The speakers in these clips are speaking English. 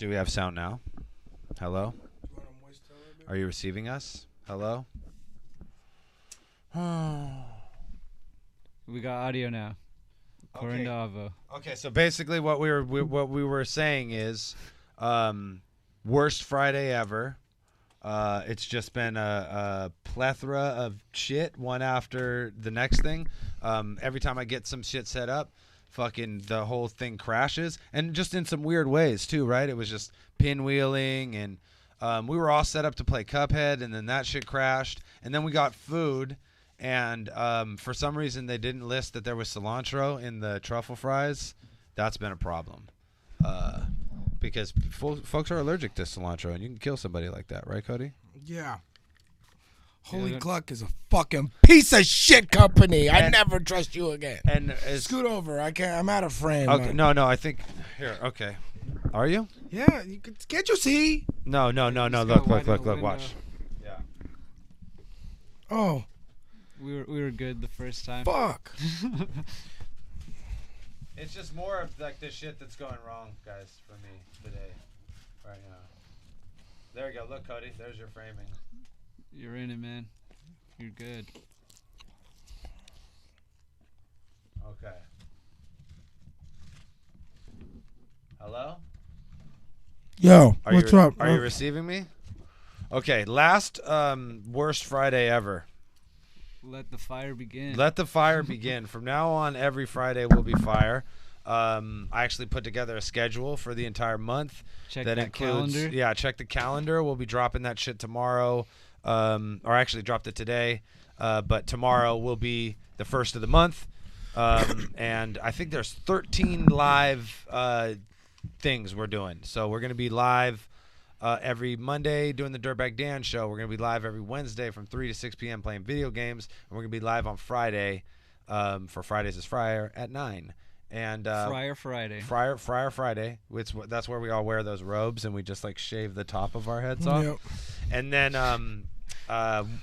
Do we have sound now? Hello? Are you receiving us? Hello? We got audio now. According to Avo. Okay, so basically what we were saying is worst Friday ever. It's just been a plethora of shit, one after the next thing. Every time I get some shit set up, fucking the whole thing crashes, and just in some weird ways too, right? It was just pinwheeling, and we were all set up to play Cuphead, and then that shit crashed, and then we got food, and for some reason they didn't list that there was cilantro in the truffle fries. That's been a problem. Because folks are allergic to cilantro, and you can kill somebody like that, right, Cody? Yeah. Holy Cluck is a fucking piece of shit company. I never trust you again. And scoot over. I can't. I'm out of frame. Okay, no. I think here. Okay, are you? Yeah. Can't you see? No. Look. Watch. Yeah. Oh. We were good the first time. Fuck. It's just more of like the shit that's going wrong, guys, for me today, right now. There we go. Look, Cody. There's your framing. You're in it, man. You're good. Okay. Hello? Yo, what's up? Are you receiving me? Okay, last worst Friday ever. Let the fire begin. Let the fire begin. From now on, every Friday will be fire. I actually put together a schedule for the entire month. Check that that includes, calendar. Yeah, check the calendar. We'll be dropping that shit tomorrow. Or actually dropped it today. But tomorrow will be the first of the month. And I think there's 13 live things we're doing. So we're going to be live every Monday doing the Dirtbag Dan show. We're going to be live every Wednesday from 3 to 6 p.m. playing video games. And we're going to be live on Friday for Fridays is Friar at 9. And Friar Friday. Friar Friday. That's where we all wear those robes and we just like shave the top of our heads off. Yep. And then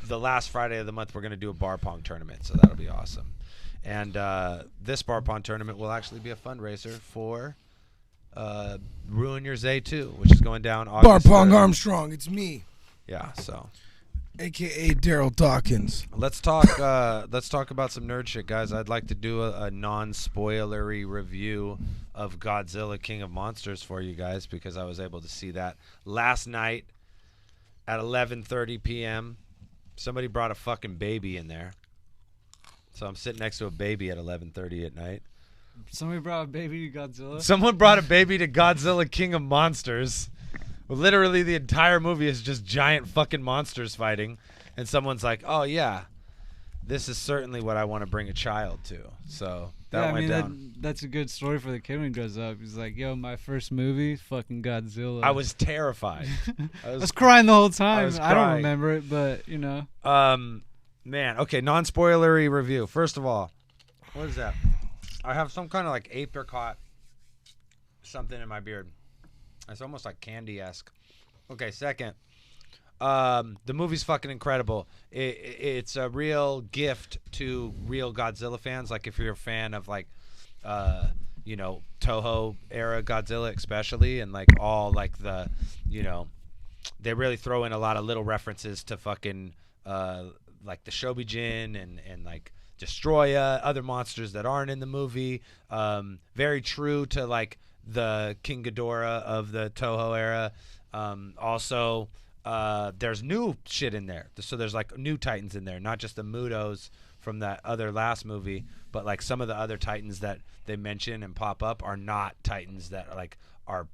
the last Friday of the month, we're going to do a bar pong tournament. So that'll be awesome. And this bar pong tournament will actually be a fundraiser for Ruin Your Zay 2, which is going down August Bar Pong 3rd. Armstrong, it's me. Yeah, so AKA Daryl Dawkins. let's talk about some nerd shit, guys. I'd like to do a non-spoilery review of Godzilla King of Monsters for you guys because I was able to see that last night at 11:30 p.m. Somebody brought a fucking baby in there. So I'm sitting next to a baby at 11:30 at night. Somebody brought a baby to Godzilla. Someone brought a baby to Godzilla King of Monsters. Literally the entire movie is just giant fucking monsters fighting. And someone's like, oh yeah, this is certainly what I want to bring a child to. So that went down. That's a good story for the kid when he grows up. He's like, yo, my first movie, fucking Godzilla. I was terrified. I was crying the whole time. was I don't crying. remember it, but, you know. Man, okay, non-spoilery review. First of all, what is that? I have some kind of like apricot something in my beard. It's almost like candy-esque. Okay, second, the movie's fucking incredible. It's a real gift to real Godzilla fans. Like if you're a fan of like, Toho era Godzilla especially, and like all like the, they really throw in a lot of little references to fucking like the Shobijin and like Destroya, other monsters that aren't in the movie. Very true to like the King Ghidorah of the Toho era. Also, there's new shit in there. So there's like new Titans in there, not just the Mutos from that other last movie, but like some of the other Titans that they mention and pop up are not Titans that are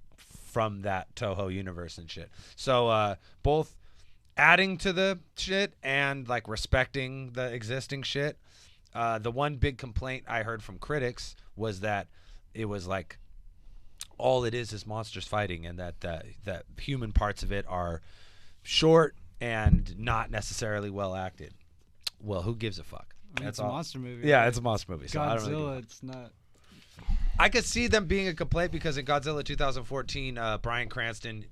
from that Toho universe and shit. So both adding to the shit and like respecting the existing shit. The one big complaint I heard from critics was that it was like all it is monsters fighting, and that human parts of it are short and not necessarily well acted. Well, who gives a fuck? I mean, it's a monster movie. Yeah, it's a monster movie. So I don't really Godzilla, it's not. I could see them being a complaint because in Godzilla 2014, Bryan Cranston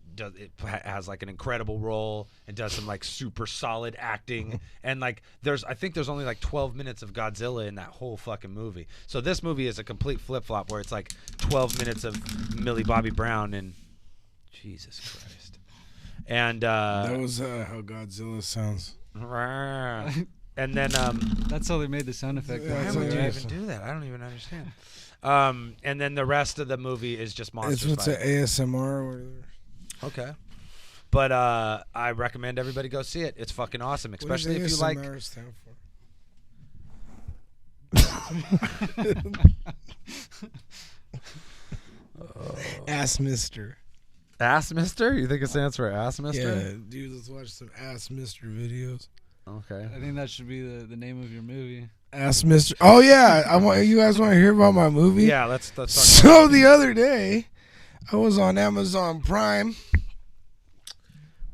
has like an incredible role and does some like super solid acting, and like I think there's only like 12 minutes of Godzilla in that whole fucking movie. So this movie is a complete flip flop where it's like 12 minutes of Millie Bobby Brown and Jesus Christ. And that was how Godzilla sounds. and then That's how they made the sound effect. Yeah, why that's would you what even do that? I don't even understand. And then the rest of the movie is just monsters. It's an fighting. ASMR or whatever. Okay. But I recommend everybody go see it. It's fucking awesome, especially if you like. ASMR stand for? Ass Mister. Ass Mister? You think it stands for Ass Mister? Yeah, dude, let's watch some Ass Mister videos. Okay. I think that should be the name of your movie. Ass Mister. Oh yeah, I want you guys want to hear about my movie? Yeah, let's talk. So the other day, I was on Amazon Prime,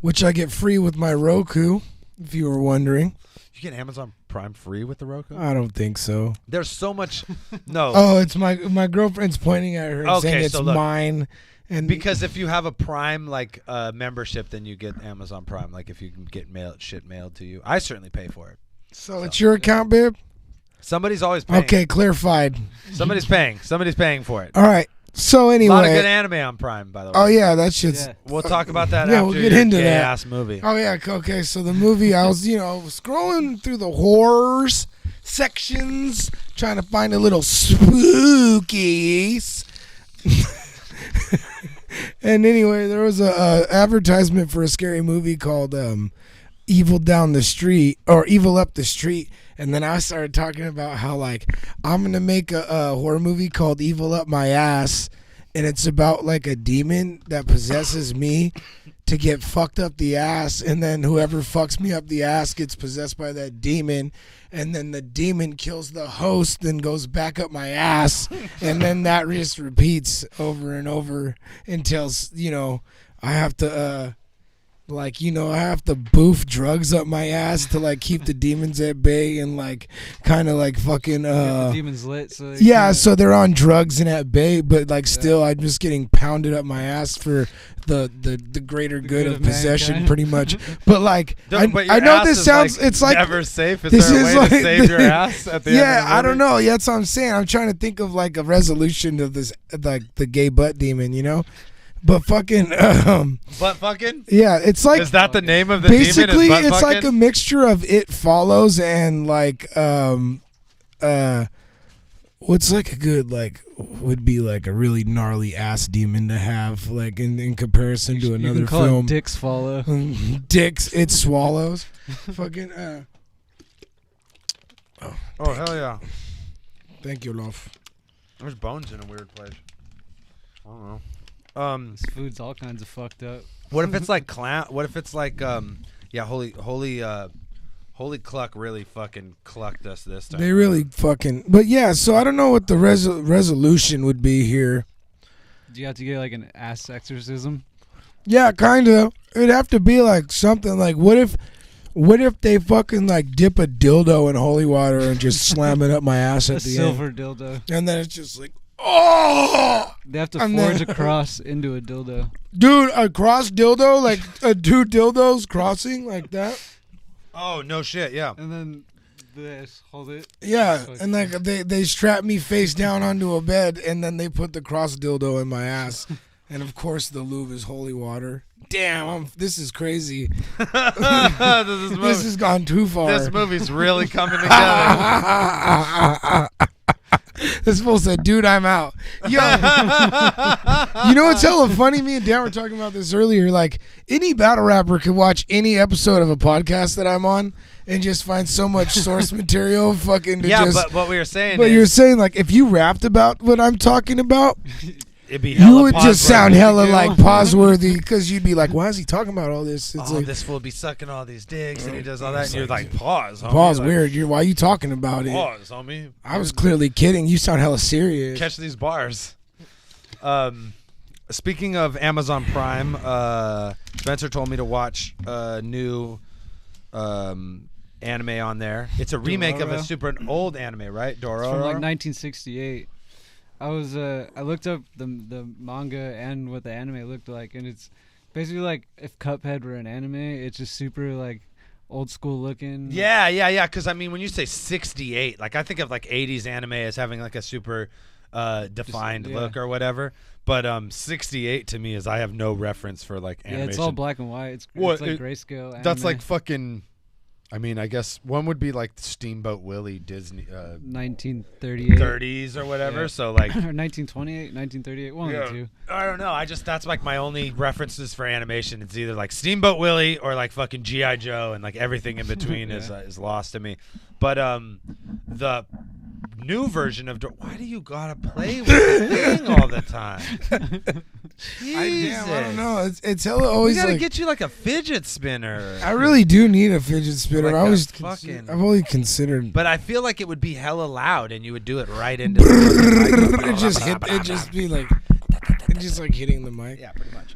which I get free with my Roku. If you were wondering, You get Amazon Prime free with the Roku? I don't think so. There's so much. No. Oh, it's my girlfriend's pointing at her and Okay, saying it's so look, mine. And Because if you have a Prime like membership, then you get Amazon Prime. Like if you can get shit mailed to you, I certainly pay for it. so it's your account, babe. Somebody's always paying. Okay, clarified. Somebody's paying. Somebody's paying for it. All right. So A anyway, lot of good anime on Prime, by the way. oh yeah, that shit's. Yeah. We'll talk about that Yeah, after we'll get your into that. gay-ass movie. Oh yeah, okay. So the movie, I was scrolling through the horrors sections, trying to find a little spookies. And anyway, there was a advertisement for a scary movie called Evil Down the Street or Evil Up the Street. And then I started talking about how like I'm gonna make a horror movie called Evil Up My Ass, and it's about like a demon that possesses me to get fucked up the ass, and then whoever fucks me up the ass gets possessed by that demon, and then the demon kills the host and goes back up my ass, and then that just repeats over and over until I have to I have to boof drugs up my ass to like keep the demons at bay and like kind of like fucking Get the demons lit. So they yeah, can't- so they're on drugs and at bay, but like still I'm just getting pounded up my ass for the greater good of possession mankind. pretty much. But like But your I know ass this is, sounds it's like never safe. Is this there a is way like- to save your ass at the end yeah, of the I don't movie? know. Yeah, that's what I'm saying. I'm trying to think of like a resolution of this like the gay butt demon, But fucking But fucking yeah, it's like is that the name of the basically demon? Is it's butt like a mixture of It Follows and like what's like a good like would be like a really gnarly ass demon to have like in comparison to you another can call film. it Dicks Follow. Dicks, It Swallows. Fucking Oh hell yeah! thank you, love. There's bones in a weird place. I don't know. This food's all kinds of fucked up. What if it's like clown? What if it's like holy Cluck really fucking clucked us this time. They really fucking but yeah, so I don't know what the resolution would be here. Do you have to get like an ass exorcism? Yeah, kind of. It'd have to be like something like what if they fucking like dip a dildo in holy water and just slam it up my ass A at the silver dildo. end, and then it's just like oh, They have to And forge then- a cross into a dildo. dude, a cross dildo like two dildos crossing like that. Oh no shit! Yeah. And then this, hold it. Yeah, Fuck. and like they strap me face down onto a bed, and then they put the cross dildo in my ass, and of course the lube is holy water. Damn, this is crazy. this This has gone too far. This movie's really coming together. This fool said, "Dude, I'm out." Yo, you know what's hella funny? Me and Dan were talking about this earlier. Like any battle rapper could watch any episode of a podcast that I'm on and just find so much source material. Fucking to Yeah, just, but what we were saying but is you're saying like if you rapped about what I'm talking about, it'd be you hella would just sound pause-worthy. hella like pause worthy because you'd be like, "Why is he talking about all this?" It's Oh, like this fool be sucking all these dicks and he does all that, and you're like, pause, homie. pause Like, weird. Why are you talking about it? Pause, homie. I was clearly kidding. You sound hella serious. Catch these bars. Speaking of Amazon Prime, Spencer told me to watch a new anime on there. It's a remake of a Dororo? super old anime, right? It's from Dororo. like 1968. I looked up the manga and what the anime looked like, and it's basically like if Cuphead were an anime. It's just super like old school looking. Yeah. Because I mean, when you say 68, like I think of like 80s anime as having like a super defined yeah. look or whatever. But 68 to me is I have no reference for like animation. Yeah, it's all black and white. It's What, like it- grayscale. That's anime. like fucking. I mean, I guess one would be like Steamboat Willie Disney 1938 30s or whatever. Yeah. So like, or 1928, 1938, one of the two. I don't know. That's like my only references for animation. It's either like Steamboat Willie or like fucking GI Joe, and like everything in between is lost to me. But the new version of why do you gotta play with the thing all the time? Jesus. I don't know. It's hella We always gotta like. get you like a fidget spinner. I really do need a fidget spinner. Like I a always, fucking- I've only considered. But I feel like it would be hella loud, and you would do it right into the it just hit. It just be like. It just like hitting the mic. Yeah, pretty much.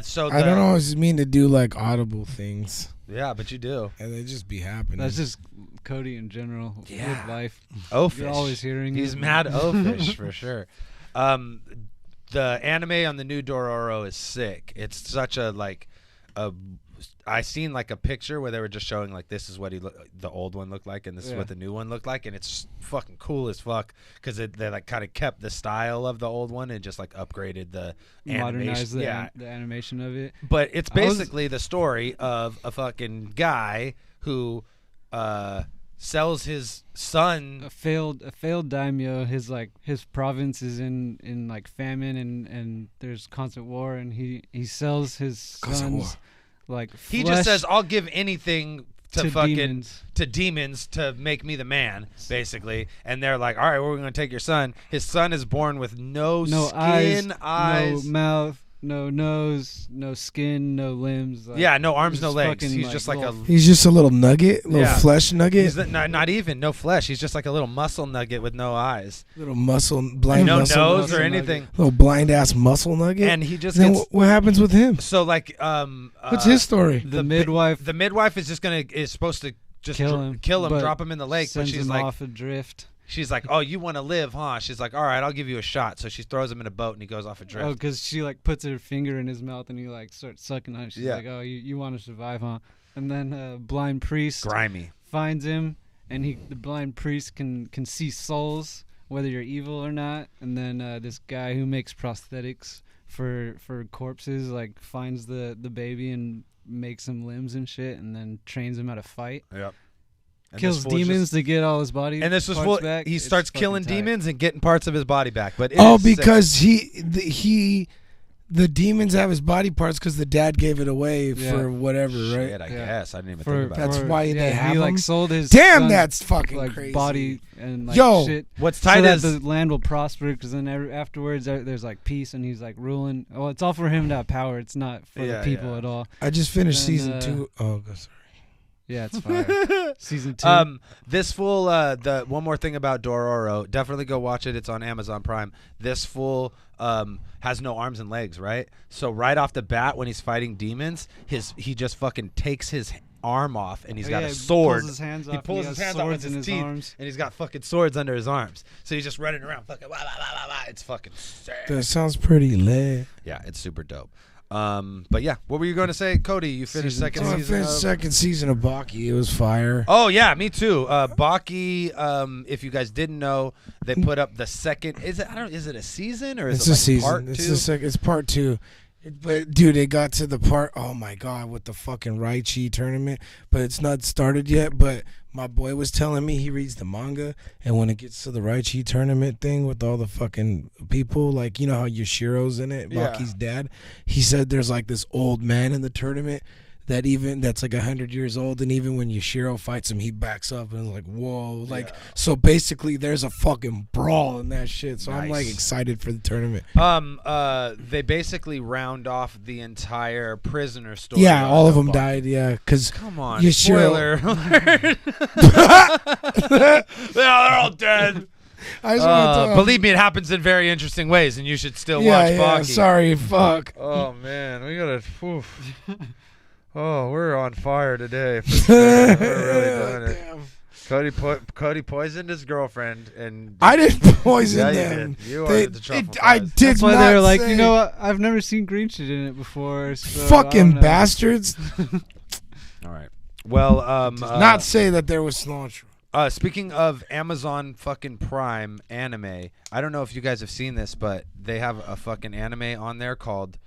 So I don't always mean to do like audible things, Yeah, but you do. and they just be happening. That's just Cody in general Yeah. with life. Oafish. You're always hearing He's it. mad oafish for sure. The anime on the new Dororo is sick. It's such a like a. I seen like a picture where they were just showing like this is what the old one looked like and this is Yeah. what the new one looked like, and it's fucking cool as fuck because they like kind of kept the style of the old one and just like upgraded the Modernize animation. the, the animation of it. But it's I was- basically the story of a fucking guy who sells his son. A failed daimyo. His province is in like famine and there's constant war, and he sells his Constant war. sons like He flesh just says, "I'll give anything to fucking demons. to demons to make me the man," basically. And they're like, "All right, we're going to take your son." His son is born with no No skin, eyes, no mouth, no nose, no skin, no limbs. Like, yeah, no arms, no just legs. fucking, He's just like a. little- He's just a little nugget, little Yeah. flesh nugget, He's not even no flesh. He's just like a little muscle nugget with no eyes, little muscle, blind no muscle, nose muscle or nugget. anything. little blind ass muscle nugget. And he just then gets what happens with him? so like What's his story? The midwife The midwife is supposed to just kill him, but drop him in the lake, but sends she's him like. off adrift. She's like, "Oh, you want to live, huh?" She's like, "All right, I'll give you a shot." So she throws him in a boat, and he goes off a drift. Oh, because she like puts her finger in his mouth and he like starts sucking on it. She's Yeah. like, "Oh, you want to survive, huh?" And then blind priest Grimy. finds him, and the blind priest can see souls, whether you're evil or not. And then this guy who makes prosthetics for corpses like finds the baby and makes him limbs and shit, and then trains him how to fight. Yep. And Kills this fool demons just- to get all his body. and this was parts full. back. He It's starts fucking killing tight. demons and getting parts of his body back. But it Oh, is sick. because the demons have his body parts because the dad gave it away Yeah. for whatever, right? Shit, I Yeah. guess I didn't even For, think about That's it. for- why yeah, they have he like them? sold his Damn, son, that's fucking like crazy. body and like Yo, shit. What's So tight that is the land will prosper, because then afterwards there's like peace, and he's like ruling. Oh, it's all for him to have power. It's not for Yeah, the people yeah. at all. I just finished Then, season 2. Oh, sorry. Yeah, it's fire. Season 2. This fool. The one more thing about Dororo. Definitely go watch it. It's on Amazon Prime. This fool has no arms and legs, right? So right off the bat, when he's fighting demons, he just fucking takes his arm off, and he's got a sword. He pulls his hands off. He pulls and his has hands off with swords in his his teeth, arms. and he's got fucking swords under his arms. So he's just running around, fucking wah, wah, wah, wah, wah. It's fucking sick. That sounds pretty lit. Yeah, it's super dope. But yeah, what were you going to say, Cody? You finished Season second Oh, I season. finished of- second season of Baki. It was fire. Oh yeah, me too. Baki. If you guys didn't know, they put up the second. Is it? I don't. Is it a season or is It's it a like season. part It's two? the second. It's part 2. But dude, it got to the part. Oh my god, with the fucking Raichi tournament. But it's not started yet. But my boy was telling me he reads the manga, and when it gets to the Raichi tournament thing with all the fucking people, like you know how Yoshiro's in it, Yeah. Baki's dad. He said there's like this old man in the tournament that's like 100 years old, and even when Yoshiro fights him, he backs up and is like, whoa, like so. Basically, there's a fucking brawl in that shit. So I'm like Nice. excited for the tournament. They basically round off the entire prisoner story. Yeah, all of them Baki. died. Yeah, because Come on, Yoshiro- spoiler alert. They're all dead. I just wanted to, Believe me, it happens in very interesting ways, and you should still yeah, watch yeah. Baki. Sorry, fuck. Oh man, we gotta. Oof. Oh, we're on fire today. For sure. We're really doing it. Damn. Cody poisoned his girlfriend, and I didn't poison yeah, them. you did. You They- ordered the truffle I fries. did That's why not they were like, say- you know what? I've never seen green shit in it before. So I fucking don't know." bastards. All right. Well, Not say that there was cilantro. Speaking of Amazon fucking Prime anime, I don't know if you guys have seen this, but they have a fucking anime on there called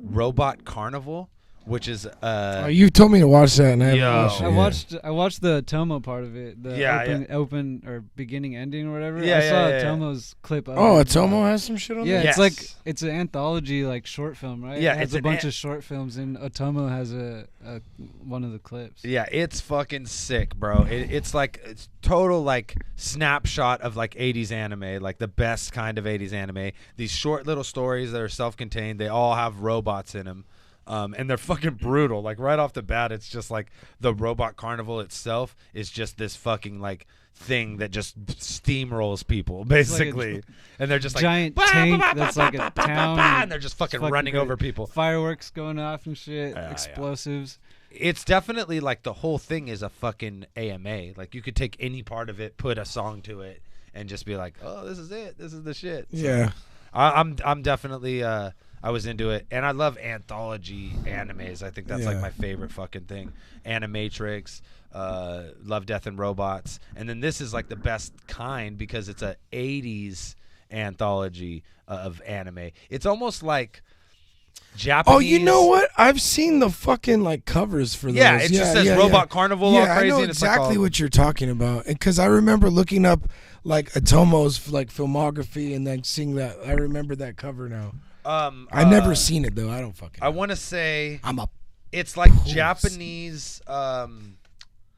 Robot Carnival, which is Oh, you told me to watch that, and I haven't Yo. watched it I yet. watched the Tomo part of it, the Yeah, open or beginning ending or whatever. Yeah, I saw yeah. Tomo's clip of Oh, it. Atomo has some shit on Yeah, there? Yes. it's like it's an anthology like short film, right? Yeah, it has it's a an bunch an- of short films, and Otomo has a one of the clips. Yeah, it's fucking sick, bro. It's total like snapshot of like 80s anime, like the best kind of 80s anime. These short little stories that are self-contained, they all have robots in them. And they're fucking brutal. Like right off the bat, it's just like the Robot Carnival itself is just this fucking like thing that just steamrolls people basically, and they're just like Giant "Bah, tank bah, bah, that's bah, like a bah, bah, bah, town bah," and and they're just fucking fucking running great. over people. Fireworks going off and shit, Yeah, yeah. explosives. It's definitely like the whole thing is a fucking AMA. Like you could take any part of it, put a song to it, and just be like, "Oh, this is it. This is the shit." So Yeah. I'm definitely I was into it, and I love anthology animes. I think that's like Yeah. my favorite fucking thing. Animatrix, Love, Death, and Robots, and then this is like the best kind because it's a 80s anthology of anime. It's almost like Japanese. Oh, you know what? I've seen the fucking like covers for those. Yeah, it just says Robot Carnival all Yeah, crazy. I know and it's like exactly all- what you're talking about, because I remember looking up like Atomo's like filmography and then seeing that. I remember that cover now. I never seen it though. I don't fucking. I want to say I'm a. it's like Pulse. Japanese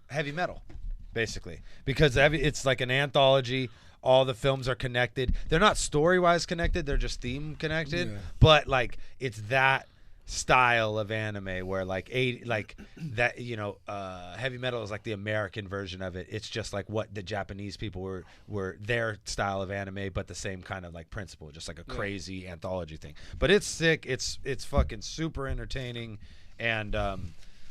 heavy metal, basically, because it's like an anthology. All the films are connected. They're not story-wise connected. They're just theme connected. Yeah. But like it's that style of anime where like that heavy metal is like the American version of it. It's just like what the Japanese people were their style of anime, but the same kind of like principle, just like a crazy anthology thing. But it's sick. It's fucking super entertaining, and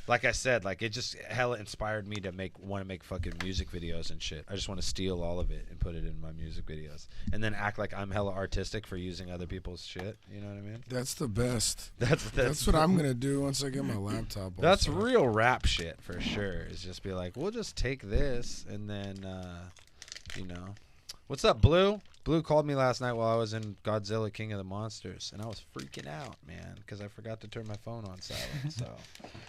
like I said, like it just hella inspired me to want to make fucking music videos and shit. I just want to steal all of it and put it in my music videos, and then act like I'm hella artistic for using other people's shit. You know what I mean? That's the best. That's what I'm gonna do once I get my laptop. That's also. real rap shit for sure. Is just be like, we'll just take this and then, what's up, Blue? Blue called me last night while I was in Godzilla King of the Monsters, and I was freaking out, man, because I forgot to turn my phone on silent. So,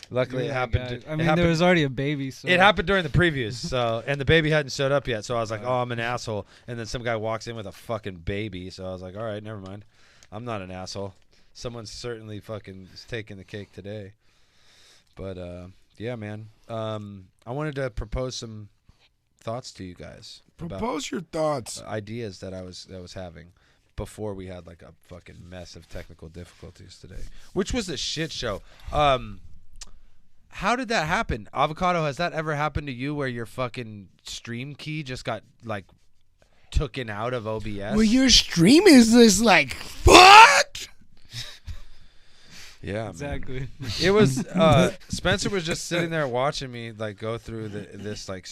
luckily it Yeah, happened. guys. it I mean, happened, there was already a baby. So it happened during the previews, so and the baby hadn't showed up yet. So I was like, "Oh, I'm an asshole." And then some guy walks in with a fucking baby, so I was like, "All right, never mind. I'm not an asshole. Someone's certainly fucking taking the cake today." But yeah, man. I wanted to propose some thoughts to you guys about Propose your thoughts. ideas that I was having before we had like a fucking mess of technical difficulties today, which was a shit show. How did that happen? Avocado, has that ever happened to you where your fucking stream key just got like taken out of OBS? Well, your stream is this like fuck. Yeah, man. exactly. It was Spencer was just sitting there watching me like go through this like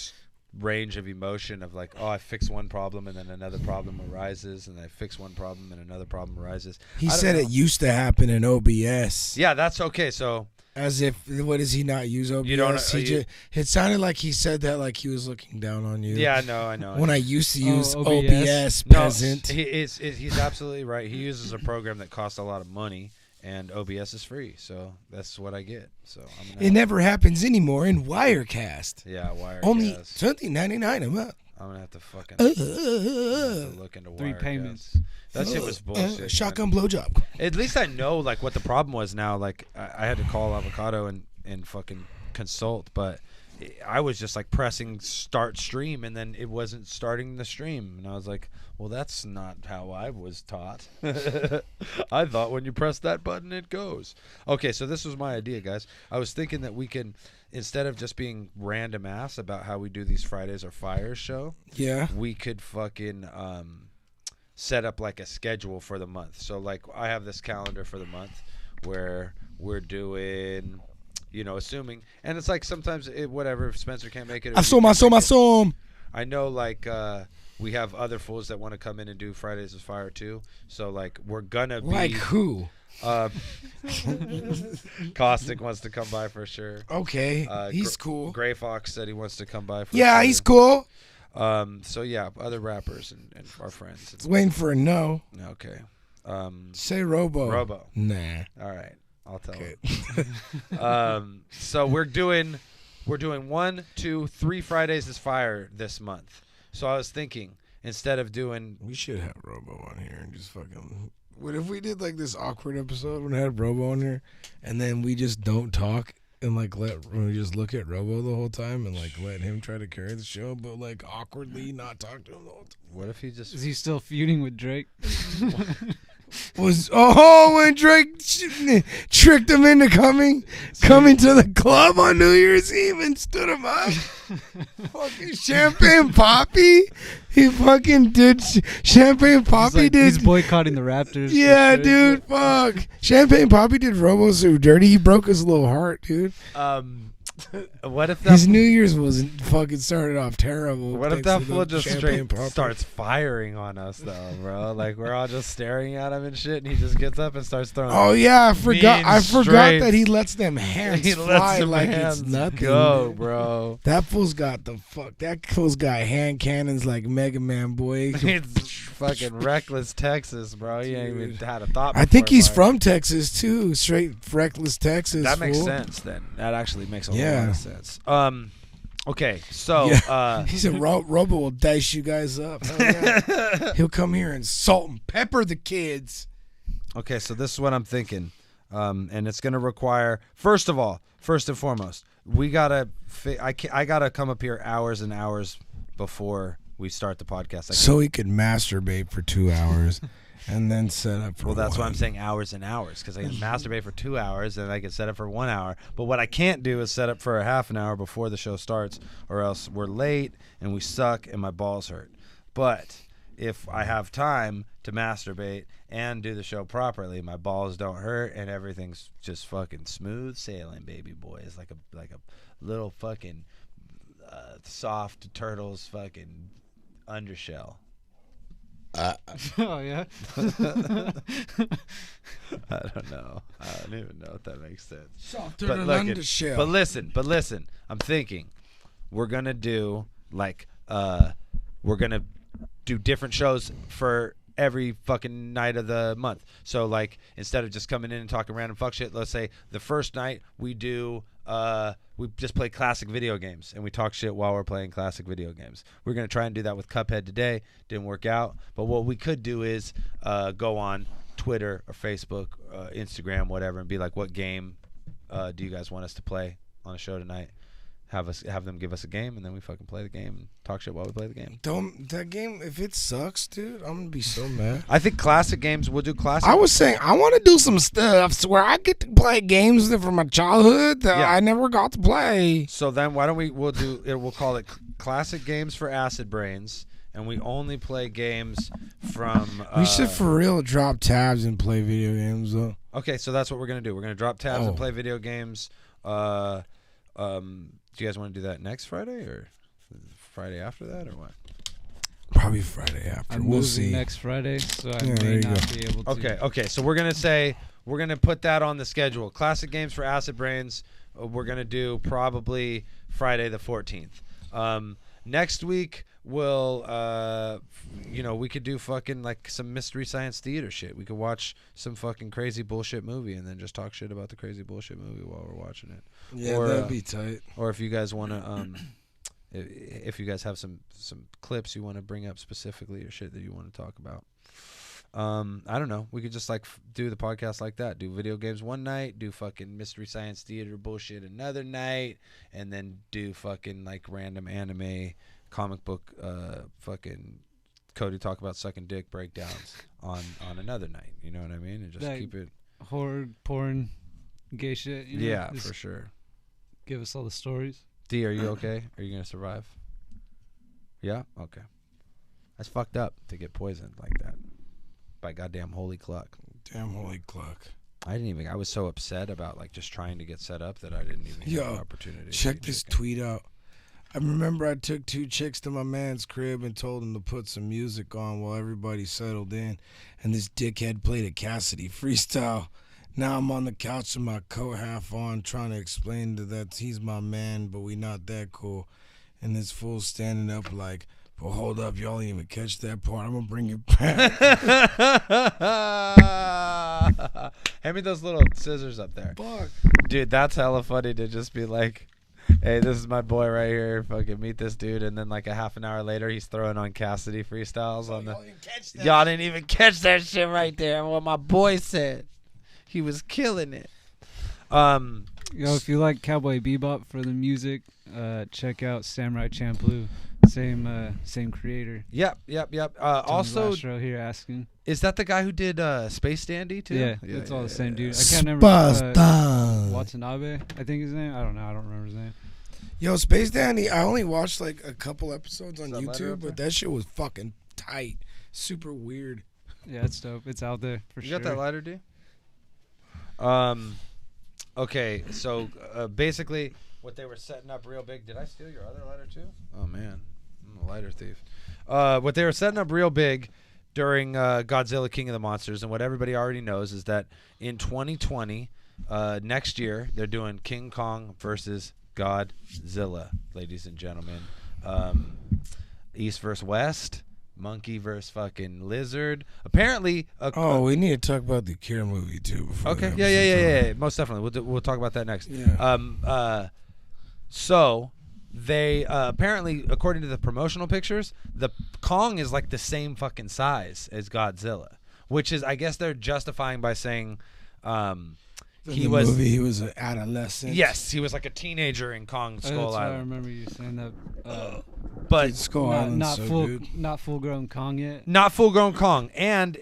range of emotion of like, oh, I fix one problem and then another problem arises, and I fix one problem and another problem arises. He I don't said know. it used to happen in OBS. Yeah, that's okay. So As if, what does he not use OBS? You don't- He it sounded like he said that like he was looking down on you. yeah, I know. When I used to use OBS? OBS, No, peasant. he's absolutely right. He uses a program that costs a lot of money, and OBS is free, so that's what I get. So I'm gonna It never happens anymore in Wirecast. yeah, Wirecast. Only $20.99 a month. I'm gonna have to fucking have to look into 3 Wirecast. payments. That shit was bullshit. man. Shotgun blowjob. At least I know like what the problem was now. Like I had to call Avocado and fucking consult, but I was just like pressing start stream, and then it wasn't starting the stream, and I was like, well, that's not how I was taught. I thought when you press that button it goes. Okay, so this was my idea, guys. I was thinking that we can, instead of just being random ass about how we do these Fridays or Fires show, Yeah. we could fucking set up like a schedule for the month. So like I have this calendar for the month where we're doing, assuming, and it's like sometimes whatever, if Spencer can't make it, or you Asoma, can't asoma, make it. asoma. I know like we have other fools that want to come in and do Fridays with Fire too. So like we're gonna be Like who? Caustic wants to come by for sure. Okay, he's cool. Gray Fox said he wants to come by for Yeah, sure. he's cool. So yeah, other rappers and our friends. It's waiting for a no. Okay. Say Robo. Robo. Nah. All right. I'll tell Okay. him. So we're doing 1, 2, 3 Fridays is Fire this month. So I was thinking, instead of doing We should have Robo on here and just fucking. What if we did like this awkward episode when I had Robo on here, and then we just don't talk and like we just look at Robo the whole time and like let him try to carry the show, but like awkwardly not talk to him the whole time. what if he just Is he still feuding with Drake? When Drake tricked him into coming to the club on New Year's Eve and stood him up. Fucking Champagne Poppy, he fucking did. Champagne Poppy He's did. boycotting the Raptors. Yeah, for sure. dude, fuck. Champagne Poppy did Robo so dirty, he broke his little heart, dude. what if His that New Year's was fucking started off terrible. what if thanks that to fool the just Champagne straight Poppy. starts firing on us though, bro? Like we're all just staring at him and shit, and he just gets up and starts throwing. Oh yeah, I forgot. I forgot straights. that he lets them hands he fly lets him like hands it's nothing. go, bro. That fool's got That fool's got hand cannons like Mega Man, boy. It's fucking reckless Texas, bro. He ain't even had a thought. I think before, he's Mark. from Texas too. Straight reckless Texas. That makes fool. sense. Then that actually makes a whole Yeah. lot of sense. Okay, so Yeah. He said Robo will dice you guys up. Hell yeah. He'll come here and salt and pepper the kids. okay, so this is what I'm thinking, and it's gonna require first and foremost, we gotta. I gotta come up here hours and hours before we start the podcast. So he could masturbate for 2 hours and then set up for Well, that's why I'm one. saying hours and hours, because I can masturbate for 2 hours and I can set up for 1 hour. But what I can't do is set up for a half an hour before the show starts, or else we're late and we suck and my balls hurt. But if I have time to masturbate and do the show properly, my balls don't hurt and everything's just fucking smooth sailing, baby boy. It's like a little fucking soft turtle's fucking undershell. Oh yeah. I don't know. I don't even know if that makes sense. But listen. I'm thinking we're gonna do we're gonna do different shows for every fucking night of the month. So like instead of just coming in and talking random fuck shit, let's say the first night we do we just play classic video games and we talk shit while we're playing classic video games. We're gonna try and do that with Cuphead today. Didn't work out, but what we could do is go on Twitter or Facebook, Instagram, whatever, and be like, what game do you guys want us to play on a show tonight? Have them give us a game, and then we fucking play the game and talk shit while we play the game. That game, if it sucks, dude, I'm gonna be so mad. I think classic games, we'll do classic. I was saying I want to do some stuff where I get to play games that from my childhood that Yeah. I never got to play. So then why don't we'll call it classic games for acid brains, and we only play games from We should for real drop tabs and play video games though. Okay, so that's what we're gonna do. We're gonna drop tabs Oh. and play video games. Do you guys want to do that next Friday or Friday after that or what? Probably Friday after. I'm We'll moving see. next Friday, so I Yeah, there may you not go. be able to. Okay. So we're gonna put that on the schedule. Classic games for acid brains. We're gonna do probably Friday the 14th. Next week we'll we could do fucking like some Mystery Science Theater shit. We could watch some fucking crazy bullshit movie and then just talk shit about the crazy bullshit movie while we're watching it. Yeah, Or, that'd be tight. Or if you guys want to, if you guys have some clips you want to bring up specifically or shit that you want to talk about, I don't know. We could just like do the podcast like that. Do video games one night, do fucking Mystery Science Theater bullshit another night, and then do fucking like random anime, comic book, fucking Cody talk about sucking dick breakdowns on another night. You know what I mean? And just Like, keep it. Horror, porn, gay shit. You know? Yeah, Just for sure. give us all the stories. D, are you okay? Are you gonna survive? Yeah? Okay. That's fucked up to get poisoned like that by goddamn Holy Cluck. Damn holy cluck. I was so upset about like just trying to get set up that I didn't even Yo, have the opportunity. to Check do this chicken. tweet out. I remember I took 2 chicks to my man's crib and told him to put some music on while everybody settled in, and this dickhead played a Cassidy freestyle. Now I'm on the couch with my coat half on, trying to explain to that he's my man, but we not that cool. And this fool standing up like, but hold up, y'all didn't even catch that part. I'm gonna bring it back. Hand me those little scissors up there. Fuck. Dude, that's hella funny to just be like, hey, this is my boy right here. Fucking meet this dude. And then like a half an hour later, he's throwing on Cassidy freestyles on the. Y'all didn't even catch that shit right there. What my boy said. He was killing it. If you like Cowboy Bebop for the music, check out Samurai Champloo. Same creator. Yep. Also, last row here asking. is that the guy who did Space Dandy too? Yeah, it's all the same dude. I can't remember. Spasta. Watanabe, I think his name. I don't know. I don't remember his name. Yo, Space Dandy, I only watched like a couple episodes on Is that letter YouTube, up but that shit was fucking tight. Super weird. Yeah, it's dope. It's out there for You sure. got that lighter, D? Okay, so basically, what they were setting up real big. Did I steal your other lighter too? Oh man, I'm a lighter thief. What they were setting up real big during Godzilla King of the Monsters, and what everybody already knows is that in 2020, next year, they're doing King Kong versus Godzilla, ladies and gentlemen. East versus West. Monkey versus fucking lizard. Apparently, We need to talk about the Akira movie too. Before okay, the yeah, episode's over. most definitely. We'll talk about that next. Yeah. So they apparently, according to the promotional pictures, the Kong is like the same fucking size as Godzilla, which is, I guess, they're justifying by saying, In he the was. movie, he was an adolescent. Yes, he was like a teenager in Kong That's Skull why I Island, remember you saying that. but Skull Island's not so full, good. not full grown Kong yet. not full-grown Kong. And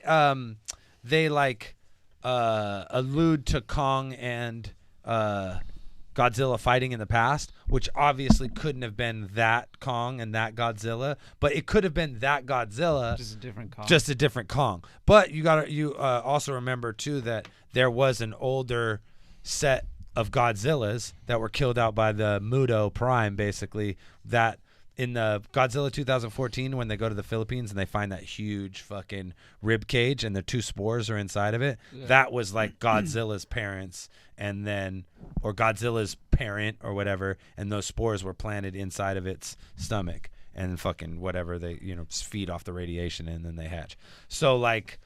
they like allude to Kong and Godzilla fighting in the past, which obviously couldn't have been that Kong and that Godzilla, but it could have been that Godzilla, Just a different Kong. just a different Kong. But you also remember too that there was an older set of Godzillas that were killed out by the Muto Prime, basically, that in the Godzilla 2014, when they go to the Philippines and they find that huge fucking rib cage and the 2 spores are inside of it, that was like Godzilla's parents, and then, or Godzilla's parent or whatever, and those spores were planted inside of its stomach and fucking whatever they, feed off the radiation and then they hatch. So like,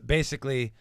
basically,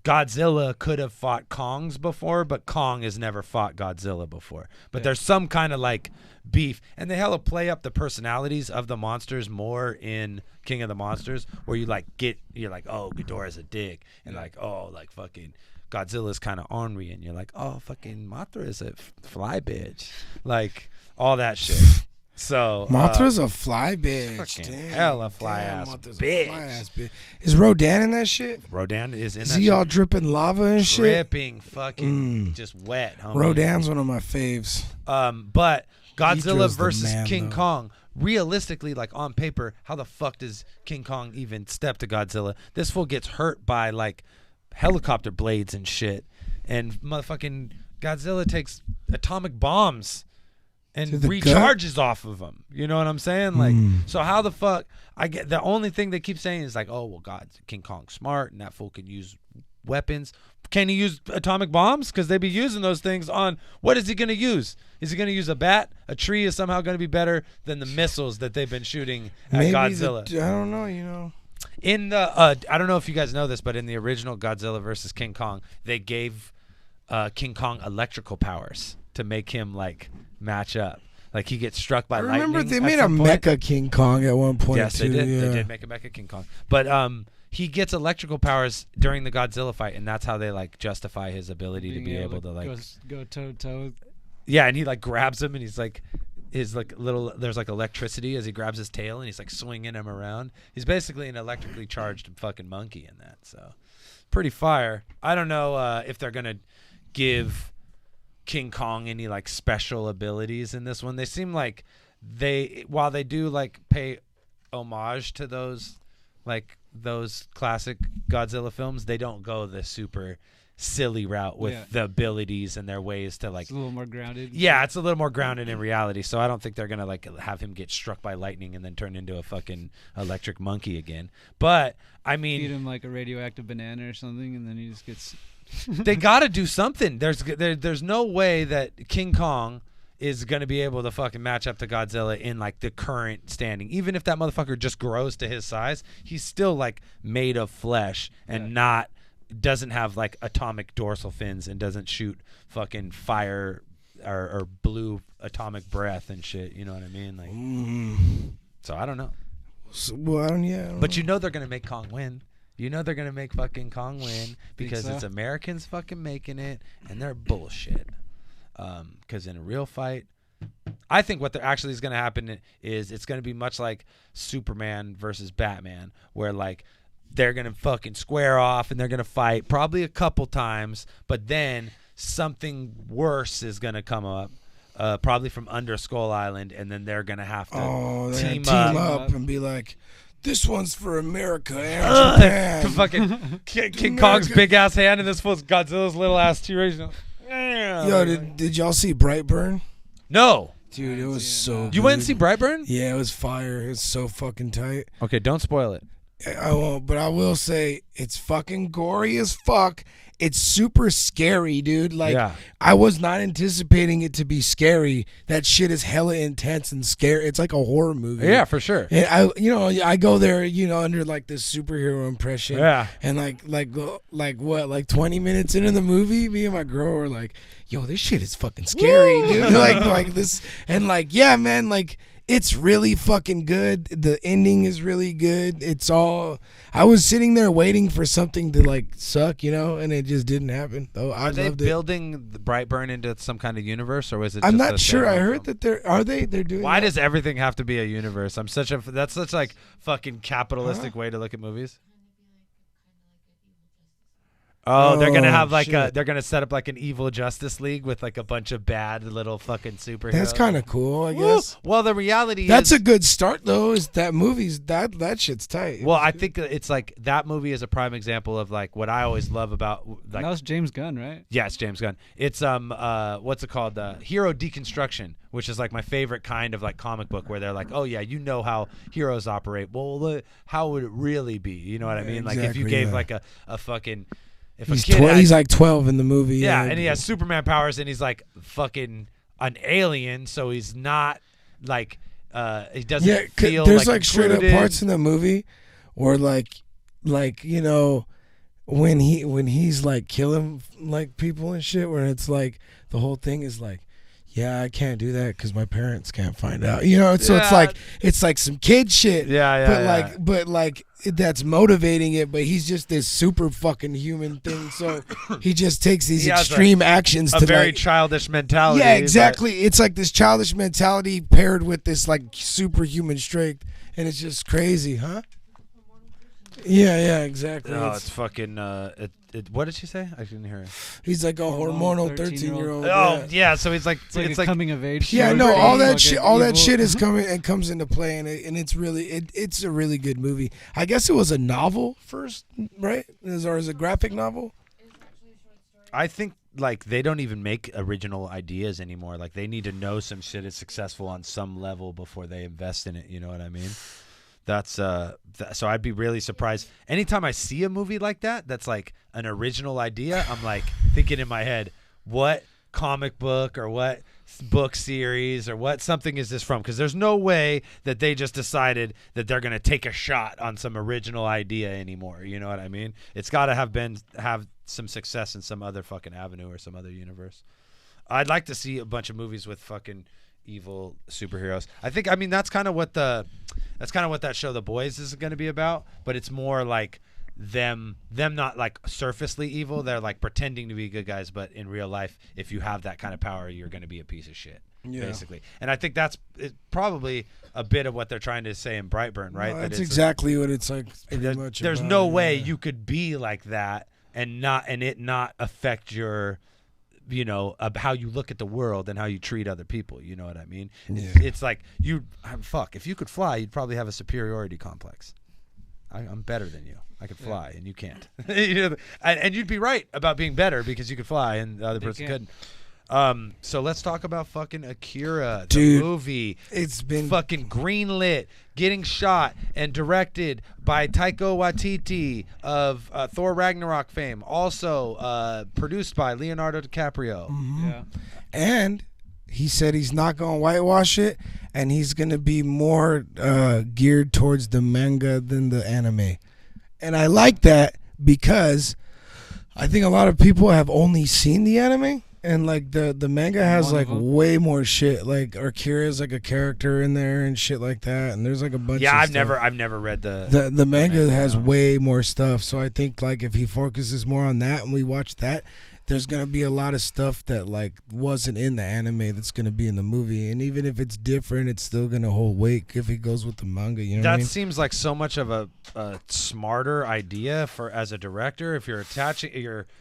Godzilla could have fought Kongs before, but Kong has never fought Godzilla before. But there's some kind of like beef, and they hella play up the personalities of the monsters more in King of the Monsters, where you're like, oh, Ghidorah's a dick, and like, oh, like fucking Godzilla's kind of ornery, and you're like, oh, fucking Mothra's a fly bitch, like all that shit. So Mothra's a fly bitch. fucking Damn, hella fly ass Mothra's bitch. a fly ass bitch. Is Rodan in that shit? Rodan is in Is that he shit. all dripping lava and shit? Dripping, fucking just wet. Homie. Rodan's one of my faves. But Godzilla Ghidra's the versus man, King though. Kong, realistically, like on paper, how the fuck does King Kong even step to Godzilla? This fool gets hurt by like helicopter blades and shit, and motherfucking Godzilla takes atomic bombs and To the recharges off of them. You know what I'm saying? Like, so how the fuck? I get the only thing they keep saying is like, oh well, God, King Kong's smart and that fool can use weapons. Can he use atomic bombs? Because they be using those things on. What is he going to use? Is he going to use a bat? A tree is somehow going to be better than the missiles that they've been shooting at Maybe Godzilla. I don't know. In the I don't know if you guys know this, but in the original Godzilla versus King Kong, they gave King Kong electrical powers to make him like match up. Like he gets struck by I lightning. remember they at made a some point. Mecha King Kong at one point. Yes, too. they did. Yeah. They did make a Mecha King Kong, but he gets electrical powers during the Godzilla fight, and that's how they like justify his ability to be able to like go toe to toe. Yeah, and he like grabs him, and he's like, his like little, there's like electricity as he grabs his tail, and he's like swinging him around. He's basically an electrically charged fucking monkey in that. So, pretty fire. I don't know if they're gonna give King Kong any like special abilities in this one. They seem like while they do like pay homage to those classic Godzilla films, they don't go the super silly route with Yeah. the abilities and their ways to like. It's a little more grounded. Yeah, it's a little more grounded in reality. So I don't think they're gonna like have him get struck by lightning and then turn into a fucking electric monkey again. But I mean, Feed him like a radioactive banana or something, and then he just gets. they got to do something. There's no way that King Kong is going to be able to fucking match up to Godzilla in like the current standing. Even if that motherfucker just grows to his size, he's still like made of flesh and doesn't have like atomic dorsal fins and doesn't shoot fucking fire or blue atomic breath and shit. You know what I mean? Like, so I don't know. So, well, I don't But you know they're going to make Kong win. You know they're going to make fucking Kong win because so? it's Americans fucking making it, and they're bullshit. Because in a real fight, I think what actually is going to happen is it's going to be much like Superman versus Batman, where like they're going to fucking square off and they're going to fight probably a couple times, but then something worse is going to come up. Probably from under Skull Island, and then they're going to have to team up. up and be like, this one's for America and Japan. Fucking King Kong's big ass hand and this fool's Godzilla's little ass T-Rex. Yo, did y'all see Brightburn? No. Dude, it was so You went and see Brightburn? Yeah, it was fire. It was so fucking tight. Okay, don't spoil it. I won't, but I will say it's fucking gory as fuck. It's super scary, dude. Like, Yeah. I was not anticipating it to be scary. That shit is hella intense and scary. It's like a horror movie. Yeah, for sure. And I go there, under like this superhero impression. Yeah. And like 20 minutes into the movie, me and my girl were like, "Yo, this shit is fucking scary, dude." like this, and like, yeah, man, like it's really fucking good. The ending is really good. I was sitting there waiting for something to like suck, and it just didn't happen. Though I Are they loved it. building the Brightburn into some kind of universe, or was it? I'm just not a sure. I standalone heard film? that they're doing. Why that. does everything have to be a universe? That's such like fucking capitalistic way to look at movies. Oh, they're gonna have like shit. they're gonna set up like an evil Justice League with like a bunch of bad little fucking superheroes. That's kind of cool, I Woo! guess. Well, the reality That's is a good start, though. Is that movie's that shit's tight. well, I think it's like that movie is a prime example of like what I always love about like That was James Gunn, right? yeah, it's James Gunn. It's what's it called? Hero Deconstruction, which is like my favorite kind of like comic book where they're like, oh yeah, you know how heroes operate. Well, how would it really be? You know what I Yeah, mean? Like if you exactly, gave yeah. like a fucking if he's a kid had, he's like 12 in the movie. yeah, and he has Superman powers, and he's like fucking an alien, so he's not like he doesn't feel there's like like straight up included. parts in the movie where like when he's like killing like people and shit, where it's like the whole thing is like, yeah, I can't do that because my parents can't find out. So Yeah. it's like some kid shit. Yeah, but like that's motivating it. But he's just this super fucking human thing. So he just takes these He has extreme actions a to very like, childish mentality. yeah, but- exactly. It's like this childish mentality paired with this like superhuman strength, and it's just crazy, huh? Yeah, exactly. Oh, it's fucking. What did she say? I didn't hear her. He's like a hormonal 13-year-old. 13-year-old. Oh, yeah. So it's like It's like a coming of age. Yeah, story no, for all him, that like shit, an all that evil- shit is coming and comes into play, and it's really, it's a really good movie. I guess it was a novel first, right? Or is it a graphic novel? I think like they don't even make original ideas anymore. Like they need to know some shit is successful on some level before they invest in it. You know what I mean? That's so I'd be really surprised anytime I see a movie like that. That's like an original idea. I'm like thinking in my head, what comic book or what book series or what something is this from? Because there's no way that they just decided that they're gonna take a shot on some original idea anymore. You know what I mean? It's got to have some success in some other fucking avenue or some other universe. I'd like to see a bunch of movies with fucking evil superheroes. I mean that's kind of what that show The Boys is going to be about, but it's more like them not like surfacely evil. They're like pretending to be good guys, but in real life if you have that kind of power you're going to be a piece of shit. Yeah. Basically. And I think that's probably a bit of what they're trying to say in Brightburn, right? No, That that's it's exactly what it's like. there's no way you could be like that and it not affect your how you look at the world and how you treat other people. You know what I mean? Yeah. It's like if you could fly, you'd probably have a superiority complex. I'm better than you. I can fly, and you can't. You know, and you'd be right about being better because you could fly, and the other person couldn't. So let's talk about fucking Akira, the movie. It's been fucking greenlit, getting shot and directed by Taika Waititi of Thor Ragnarok fame. Also produced by Leonardo DiCaprio. Mm-hmm. Yeah. And he said he's not going to whitewash it, and he's going to be more geared towards the manga than the anime. And I like that because I think a lot of people have only seen the anime. And like the manga has like way more shit. Like Akira's like a character in there and shit like that. And there's like a bunch. Yeah, of I've stuff. never read the manga has way more stuff. So I think like if he focuses more on that and we watch that, there's gonna be a lot of stuff that like wasn't in the anime that's gonna be in the movie. And even if it's different, it's still gonna hold weight if he goes with the manga. You know what I mean? seems like so much of a smarter idea for as a director if you're attaching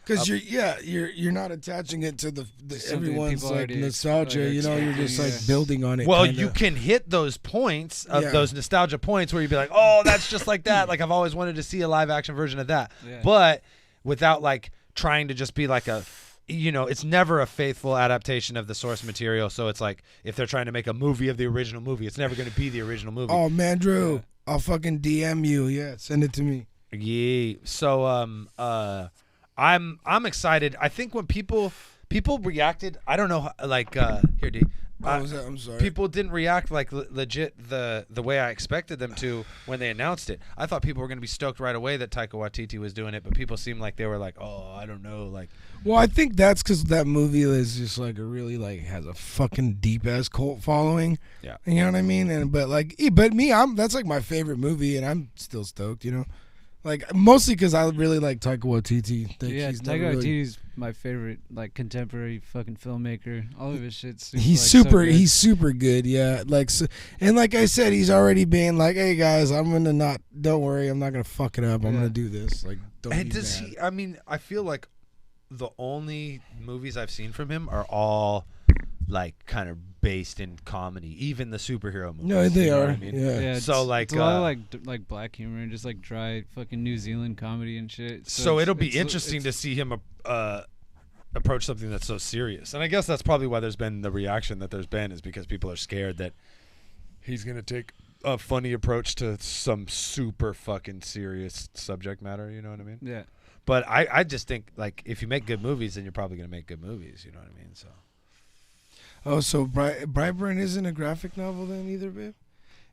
because you're not attaching it to the Something everyone's people like already nostalgia. like You know, you're just expecting, like building on it. Well, kinda. you can hit those points of Yeah. those nostalgia points where you'd be like, oh, that's just like that. Like I've always wanted to see a live action version of that. Yeah. But without like trying to just be like a, you know, it's never a faithful adaptation of the source material. So it's like if they're trying to make a movie of the original movie, it's never going to be the original movie. Oh man, Drew, I'll fucking DM you. Yeah, send it to me. Yeah. So I'm excited. I think when people reacted, I don't know, like here, D. What was that? I'm sorry. People didn't react like legit the way I expected them to when they announced it. I thought people were going to be stoked right away that Taika Waititi was doing it, but people seemed like they were like, "Oh, I don't know." Like, Well, I think that's because that movie is just like a really like has a fucking deep ass cult following. Yeah. You know what I mean? And but me, that's like my favorite movie, and I'm still stoked. You know, like mostly because I really like Taika Waititi. Think Yeah, he's never Taika really- Waititi's my favorite like contemporary fucking filmmaker. All of his shit's He's like, so super. good. He's super good. Yeah, like so, and like I said, he's already being like, "Hey guys, I'm gonna not. Don't worry, I'm not gonna fuck it up. I'm Yeah. gonna do this." Like, don't and be does mad. he? I mean, I feel like the only movies I've seen from him are all like kind of based in comedy, even the superhero movies. No, they you know are. what I mean? Yeah. Yeah, So, it's- like, it's a lot uh, of like black humor and just like dry fucking New Zealand comedy and shit. So it'll be it's- interesting to it's- see him approach something that's so serious. And I guess that's probably why there's been the reaction that there's been, is because people are scared that he's going to take a funny approach to some super fucking serious subject matter, you know what I mean? Yeah. But I just think, like, if you make good movies, then you're probably going to make good movies, you know what I mean? So Oh, so Brightburn isn't a graphic novel then either, babe?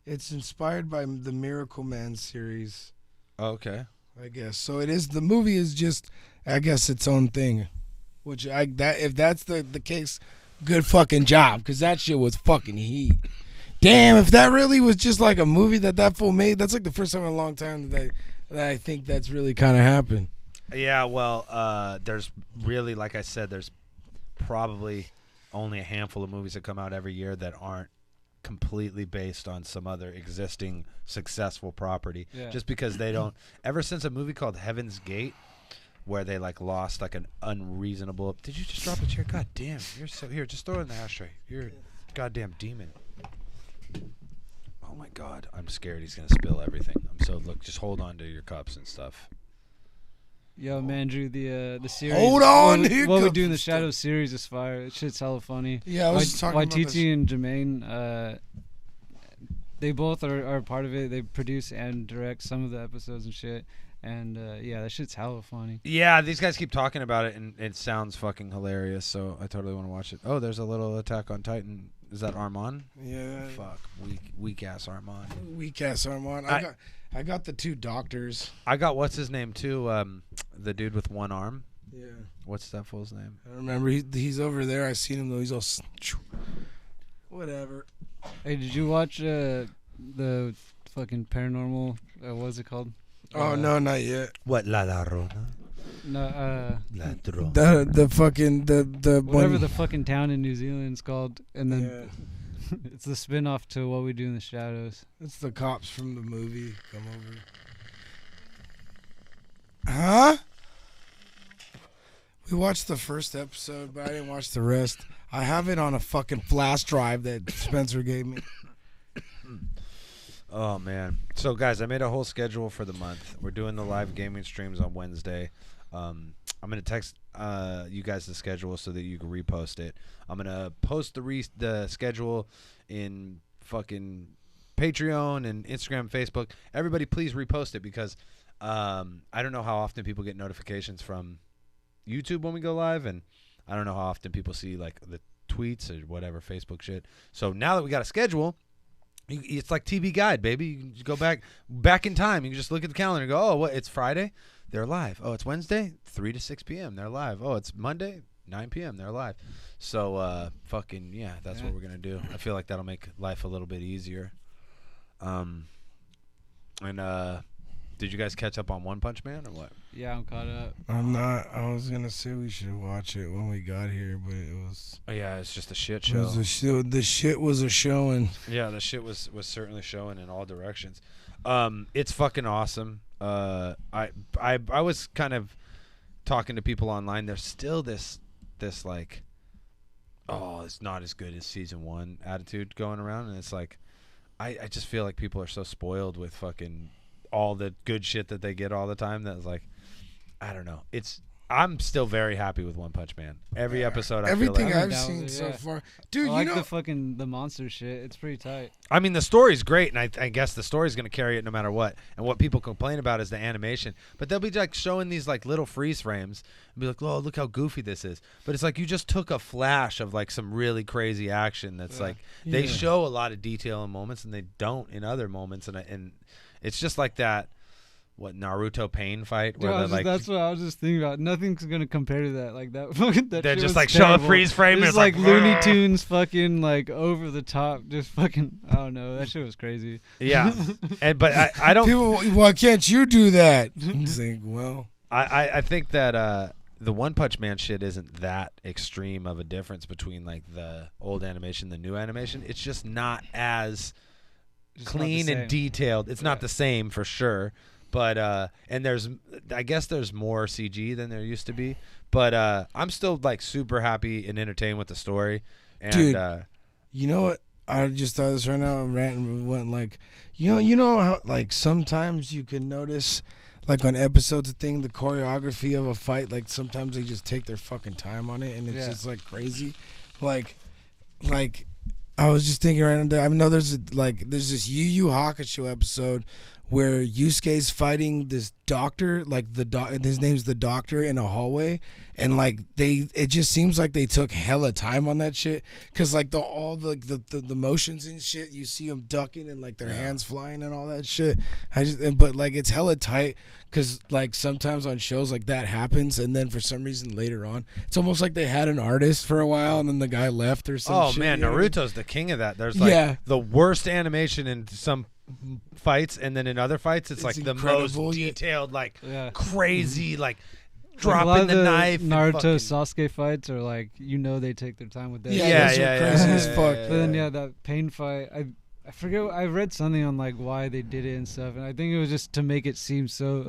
It's inspired by the Miracle Man series, okay. I guess. So it is. The movie is just, I guess, its own thing. Which if that's the case, good fucking job, because that shit was fucking heat. Damn, if that really was just like a movie that fool made, that's like the first time in a long time that I think that's really kind of happened. Yeah, well, there's really, like I said, there's probably only a handful of movies that come out every year that aren't completely based on some other existing successful property. Yeah. Just because they don't. Ever since a movie called Heaven's Gate, where they like lost like an unreasonable. Did you just drop a chair? God damn, you're so here. Just throw it in the ashtray. You're a goddamn demon. Oh my god, I'm scared he's gonna spill everything. Look, just hold on to your cups and stuff. Yo, man, Drew, the series. Hold on, What, here what we comes do in the the stuff. Shadows series is fire. That shit's hella funny. Yeah, I was talking about this. Waititi and Jermaine, they both are part of it. They produce and direct some of the episodes and shit. And yeah, that shit's hella funny. Yeah, these guys keep talking about it, and it sounds fucking hilarious. So I totally want to watch it. Oh, there's a little Attack on Titan. Is that Armand? Yeah. Fuck, weak ass Armand. Weak ass Armand. I got the two doctors. I got what's his name too. The dude with one arm. Yeah. What's that fool's name? I remember he's over there. I seen him though. He's all whatever. Hey, did you watch the fucking paranormal? What's it called? Oh no, not yet. What La Llorona? No, Ladrón. The fucking the whatever one, the fucking town in New Zealand's called, and then yeah, it's the spin-off to What We Do in the Shadows. it's the cops from the movie come over. Huh? We watched the first episode, but I didn't watch the rest. I have it on a fucking flash drive that Spencer gave me. Oh man. So guys, I made a whole schedule for the month. We're doing the live gaming streams on Wednesday. I'm gonna text you guys the schedule so that you can repost it. I'm gonna post the schedule in fucking Patreon and Instagram, Facebook. Everybody, please repost it because I don't know how often people get notifications from YouTube when we go live, and I don't know how often people see like the tweets or whatever Facebook shit. So now that we got a schedule, it's like TV Guide, baby. You can just go back in time. You can just look at the calendar and go, oh, what? It's Friday, they're live. Oh, it's Wednesday, 3 to 6 p.m. They're live. Oh, it's Monday, 9 p.m. They're live. So fucking yeah, that's what we're gonna do. I feel like that'll make life a little bit easier. Did you guys catch up on One Punch Man or what? Yeah, I'm caught up. I'm not. I was gonna say we should watch it when we got here, but it was. Oh yeah, it's just a shit It show. was the shit was a showing. Yeah, the shit was certainly showing in all directions. It's fucking awesome. I was kind of talking to people online. There's still this like, oh, it's not as good as season 1 attitude going around, and it's like, I just feel like people are so spoiled with fucking all the good shit that they get all the time that it's like, I don't know. I'm still very happy with One Punch Man. Every episode, Everything I feel like, I've down seen with it, so yeah. far, dude. I like you know, the monster shit. It's pretty tight. I mean, the story's great, and I guess the story's going to carry it no matter what. And what people complain about is the animation. But they'll be like showing these like little freeze frames and be like, "Oh, look how goofy this is." But it's like you just took a flash of like some really crazy action. That's like they show a lot of detail in moments, and they don't in other moments. And it's just like that. What Naruto Pain fight where they're like that's what I was just thinking about. Nothing's gonna compare to that. Like that. that they shit just was like show a terrible. freeze frame. And It's it's like like Looney Tunes, fucking like over the top, just fucking. I don't know. That shit was crazy. Yeah, but I don't. people, why can't you do that? It's like, well, I think that the One Punch Man shit isn't that extreme of a difference between like the old animation and the new animation. It's just not as Just not the clean and same. detailed. It's not the same for sure. But and I guess there's more CG than there used to be. But I'm still like super happy and entertained with the story. And Dude. You know what? I just thought this right now. I'm ranting. Went like, you know how like sometimes you can notice, like on episodes of thing, the choreography of a fight. Like sometimes they just take their fucking time on it, and it's just like crazy. Like I was just thinking right now. I know there's this Yu Yu Hakusho episode where Yusuke's fighting this doctor, like his name's the doctor, in a hallway, and like it just seems like they took hella time on that shit, cause like all the motions and shit, you see them ducking and like their hands flying and all that shit. But like it's hella tight, cause like sometimes on shows like that happens, and then for some reason later on, it's almost like they had an artist for a while and then the guy left or something. oh man, Naruto's the king of that. There's like the worst animation in some fights, and then in other fights it's like the most incredible. detailed, like Yeah. crazy, like Like, a lot dropping of the knife. and Naruto fucking- Sasuke fights are like, they take their time with that. Yeah, those are crazy as fuck. But then that pain fight, I forget. I read something on like why they did it and stuff, and I think it was just to make it seem so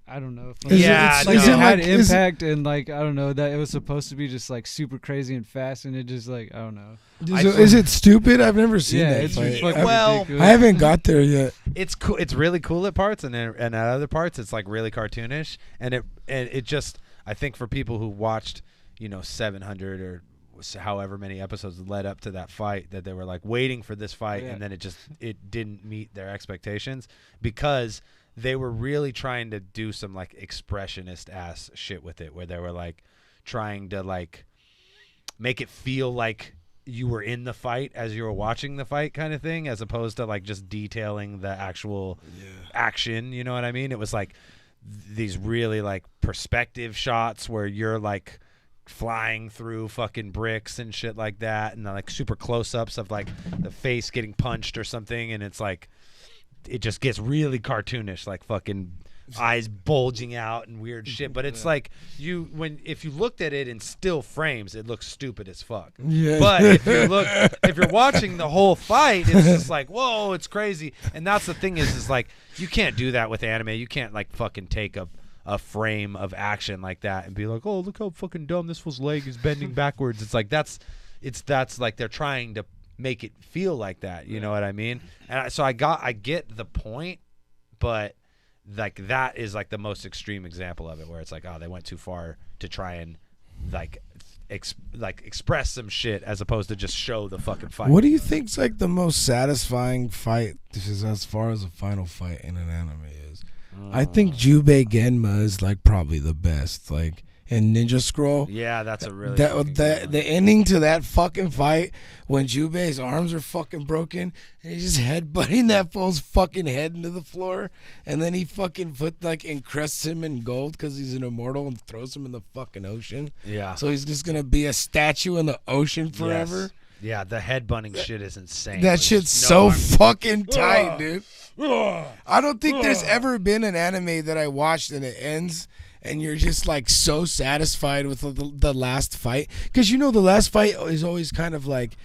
I don't know. Yeah, like no. it had is it- impact, and like I don't know that it was supposed to be just like super crazy and fast, and it just like I don't know. Is it stupid? I've never seen Yeah, that it's fight. fucking Well, ridiculous. I haven't got there yet. It's cool. It's really cool at parts, and at other parts, it's like really cartoonish. And it just, I think for people who watched, 700 or however many episodes led up to that fight, that they were like waiting for this fight, and then it didn't meet their expectations because they were really trying to do some like expressionist ass shit with it, where they were like trying to like make it feel like you were in the fight as you were watching the fight kind of thing, as opposed to like just detailing the actual action. You know what I mean? It was like these really like perspective shots where you're like flying through fucking bricks and shit like that, and like super close-ups of like the face getting punched or something, and it's like it just gets really cartoonish, like fucking eyes bulging out and weird shit. But it's like if you looked at it in still frames, it looks stupid as fuck. Yeah. But if you're watching the whole fight, it's just like, whoa, it's crazy. And that's the thing is like you can't do that with anime. You can't like fucking take a frame of action like that and be like, oh, look how fucking dumb this fool's leg is bending backwards. It's like that's like they're trying to make it feel like that. You know what I mean? And so I get the point, but like that is like the most extreme example of it, where it's like, oh, they went too far to try and like express some shit as opposed to just show the fucking fight. What do you think's like the most satisfying fight, this is as far as a final fight in an anime is? I think Jubei Genma is like probably the best. Like in Ninja Scroll. Yeah, that's a really the ending to that fucking fight when Jubei's arms are fucking broken and he's just headbutting that fool's fucking head into the floor, and then he fucking encrusts him in gold because he's an immortal and throws him in the fucking ocean. Yeah. So he's just gonna be a statue in the ocean forever. Yes. Yeah, the headbutting shit is insane. That Like, shit's so fucking tight, dude. I don't think there's ever been an anime that I watched and it ends and you're just like so satisfied with the last fight, because the last fight is always kind of like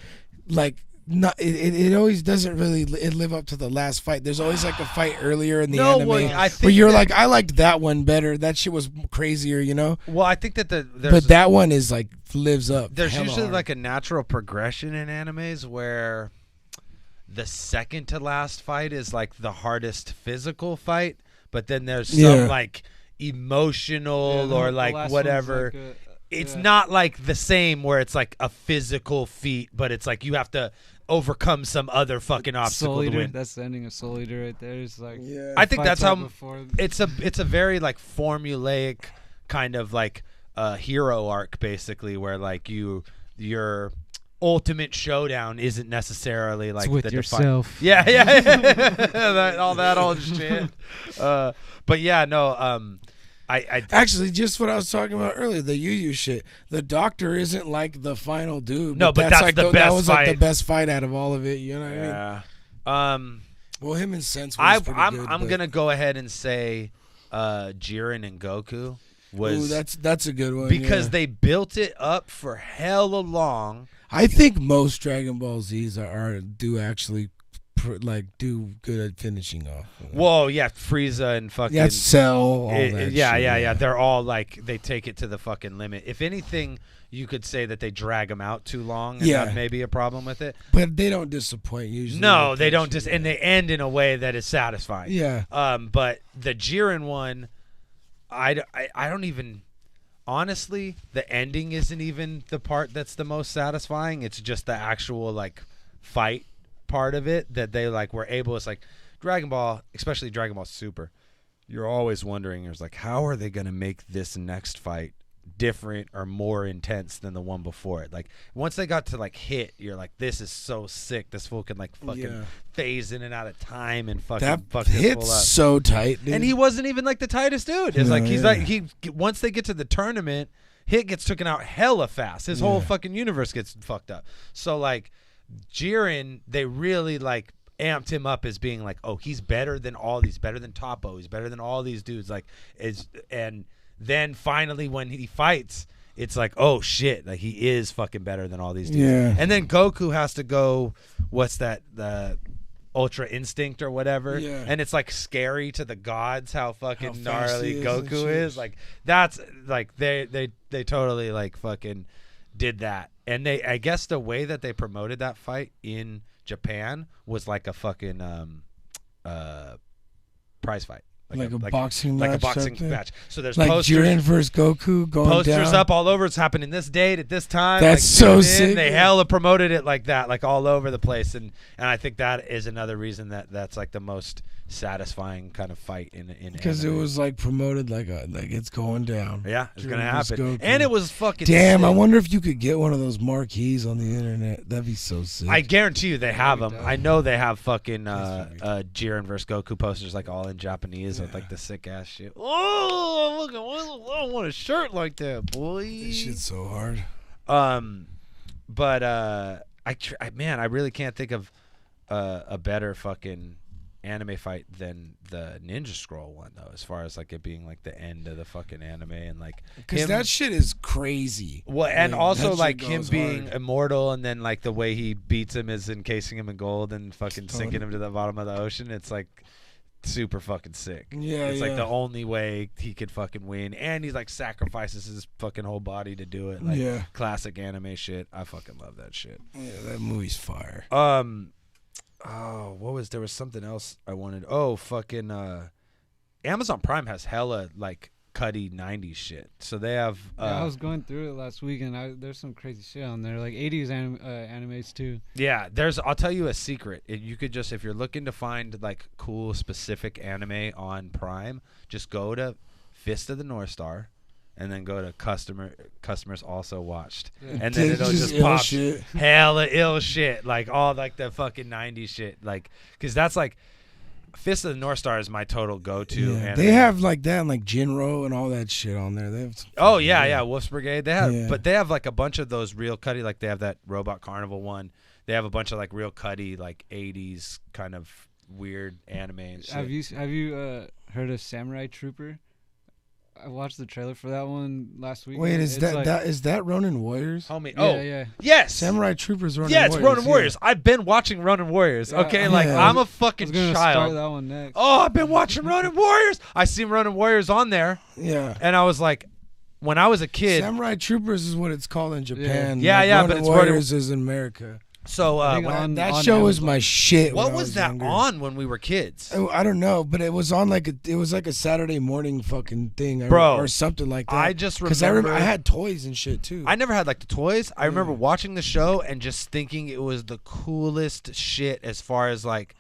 not it always doesn't really live up to the last fight. There's always like a fight earlier in the anime I think where you're like, I liked that one better. That shit was crazier, Well, I think that but that one is like lives up. There's hella usually hard. like a natural progression in animes where the second to last fight is like the hardest physical fight, but then there's some like emotional or like whatever. It's not like the same where it's like a physical feat, but it's like you have to overcome some other fucking obstacle Soul to Eater, win. that's the ending of Soul Eater right there. It's like I think that's how before. it's a very like formulaic kind of like hero arc, basically, where like your ultimate showdown isn't necessarily like it's with the yourself. Yeah. all that old shit. But yeah, no. I Actually, just what I was talking about earlier, the Yu shit. The Doctor isn't like the final dude. No, but that's like the that best was like the fight. best fight out of all of it. You know what I mean? yeah. Well, him and Sense was pretty good. I'm but- gonna go ahead and say Jiren and Goku was Ooh, that's a good one. because yeah. they built it up for hella long. I think most Dragon Ball Zs do actually do good at finishing off. Whoa, yeah, Frieza and fucking Yeah, Cell. All that yeah, shit, yeah. They're all like they take it to the fucking limit. If anything, you could say that they drag them out too long, and Yeah. that may be a problem with it. But they don't disappoint usually. No, with they that don't shit, just, yeah. and they end in a way that is satisfying. Yeah. But the Jiren one, I don't even. Honestly, the ending isn't even the part that's the most satisfying. It's just the actual like fight part of it that they like were able. It's like Dragon Ball, especially Dragon Ball Super. You're always wondering, there's like, how are they gonna make this next fight different or more intense than the one before it? Like once they got to like hit, you're like, this is so sick. This fool can like fucking phase in and out of time and fucking That fuck this fool hit's up. so tight, dude. And he wasn't even like the tightest dude. It's No, like he's yeah. like he once they get to the tournament, Hit gets taken out hella fast. His whole Yeah. fucking universe gets fucked up. So like Jiren, they really like amped him up as being like, oh, he's better than all these, better than Toppo, he's better than all these dudes. Like and then finally when he fights, it's like, oh shit, like he is fucking better than all these dudes. Yeah. And then Goku has to go, what's that, the Ultra Instinct or whatever, Yeah. and it's like scary to the gods how fucking How fast gnarly he is and Goku shit. is. Like that's like they totally like fucking did that. And I guess the way that they promoted that fight in Japan was like a fucking prize fight. Like a boxing like a match boxing type thing? match. So there's like posters, Jiren versus Goku going posters down. up all over. It's happening this date at this time. That's like, so you know what I mean? sick, They yeah. hella promoted it like that, like all over the place, and I think that is another reason that's like the most satisfying kind of fight in Because it anime. was like promoted like it's going down. Yeah, it's gonna Jiren versus happen, Goku. and it was fucking. Damn, I sick. wonder if you could get one of those marquees on the internet. That'd be so sick. I guarantee you they have them. does. I know they have fucking That's Jiren versus Goku posters like all in Japanese with like the sick ass shit. Oh, look! I want a shirt like that, boy. This shit's so hard. But man, I really can't think of a better fucking anime fight than the Ninja Scroll one though, as far as like it being like the end of the fucking anime and like Because him- that shit is crazy. well, and Like, also that shit like him goes being hard. immortal, and then like the way he beats him is encasing him in gold and fucking sinking him to the bottom of the ocean. It's like super fucking sick. Yeah, it's like yeah. the only way he could fucking win, and he's like sacrifices his fucking whole body to do it. Like Yeah. classic anime shit. I fucking love that shit. Yeah, that movie's fire. Oh, there was something else I wanted. Oh, fucking Amazon Prime has hella like cutty 90s shit. So they have I was going through it last week, and there's some crazy shit on there, like 80s animes too. yeah, I'll tell you a secret. You could just, if you're looking to find like cool specific anime on Prime, just go to Fist of the North Star and then go to customers also watched. Yeah. And then it'll just ill pop shit. hella ill shit, like all like the fucking 90s shit, like because that's like Fist of the North Star is my total go-to. Yeah, anime. they have like that and like Jinro and all that shit on there. They have some Oh yeah, Wolf's Brigade. They have, Yeah. but they have like a bunch of those real cutty. Like they have that Robot Carnival one. They have a bunch of like real cutty, like 80s kind of weird anime and shit. Have you heard of Samurai Trooper? I watched the trailer for that one last week. Wait, is It's that Ronin Warriors? Homie? Yeah, Oh yeah. yes, Samurai Troopers Ronin yeah, Warriors. it's Ronin yeah. Warriors. I've been watching Ronin Warriors. Yeah, Okay, like yeah. I'm a I was fucking gonna start child. that one next. Oh, I've been watching Ronin Warriors. I seen Ronin Warriors on there, Yeah. and I was like, when I was a kid. Samurai Troopers is what it's called in Japan. Yeah, like yeah, Ronin but it's Ronin- Warriors is in America. So I think when on- That on show was Amazon. my shit. what when I was that younger. on when we were kids? Oh, I don't know, but it was on like it was like a Saturday morning fucking thing, Bro, or something like that. I just because remember I had toys and shit too. I never had like the toys. I remember Yeah. watching the show and just thinking it was the coolest shit as far as like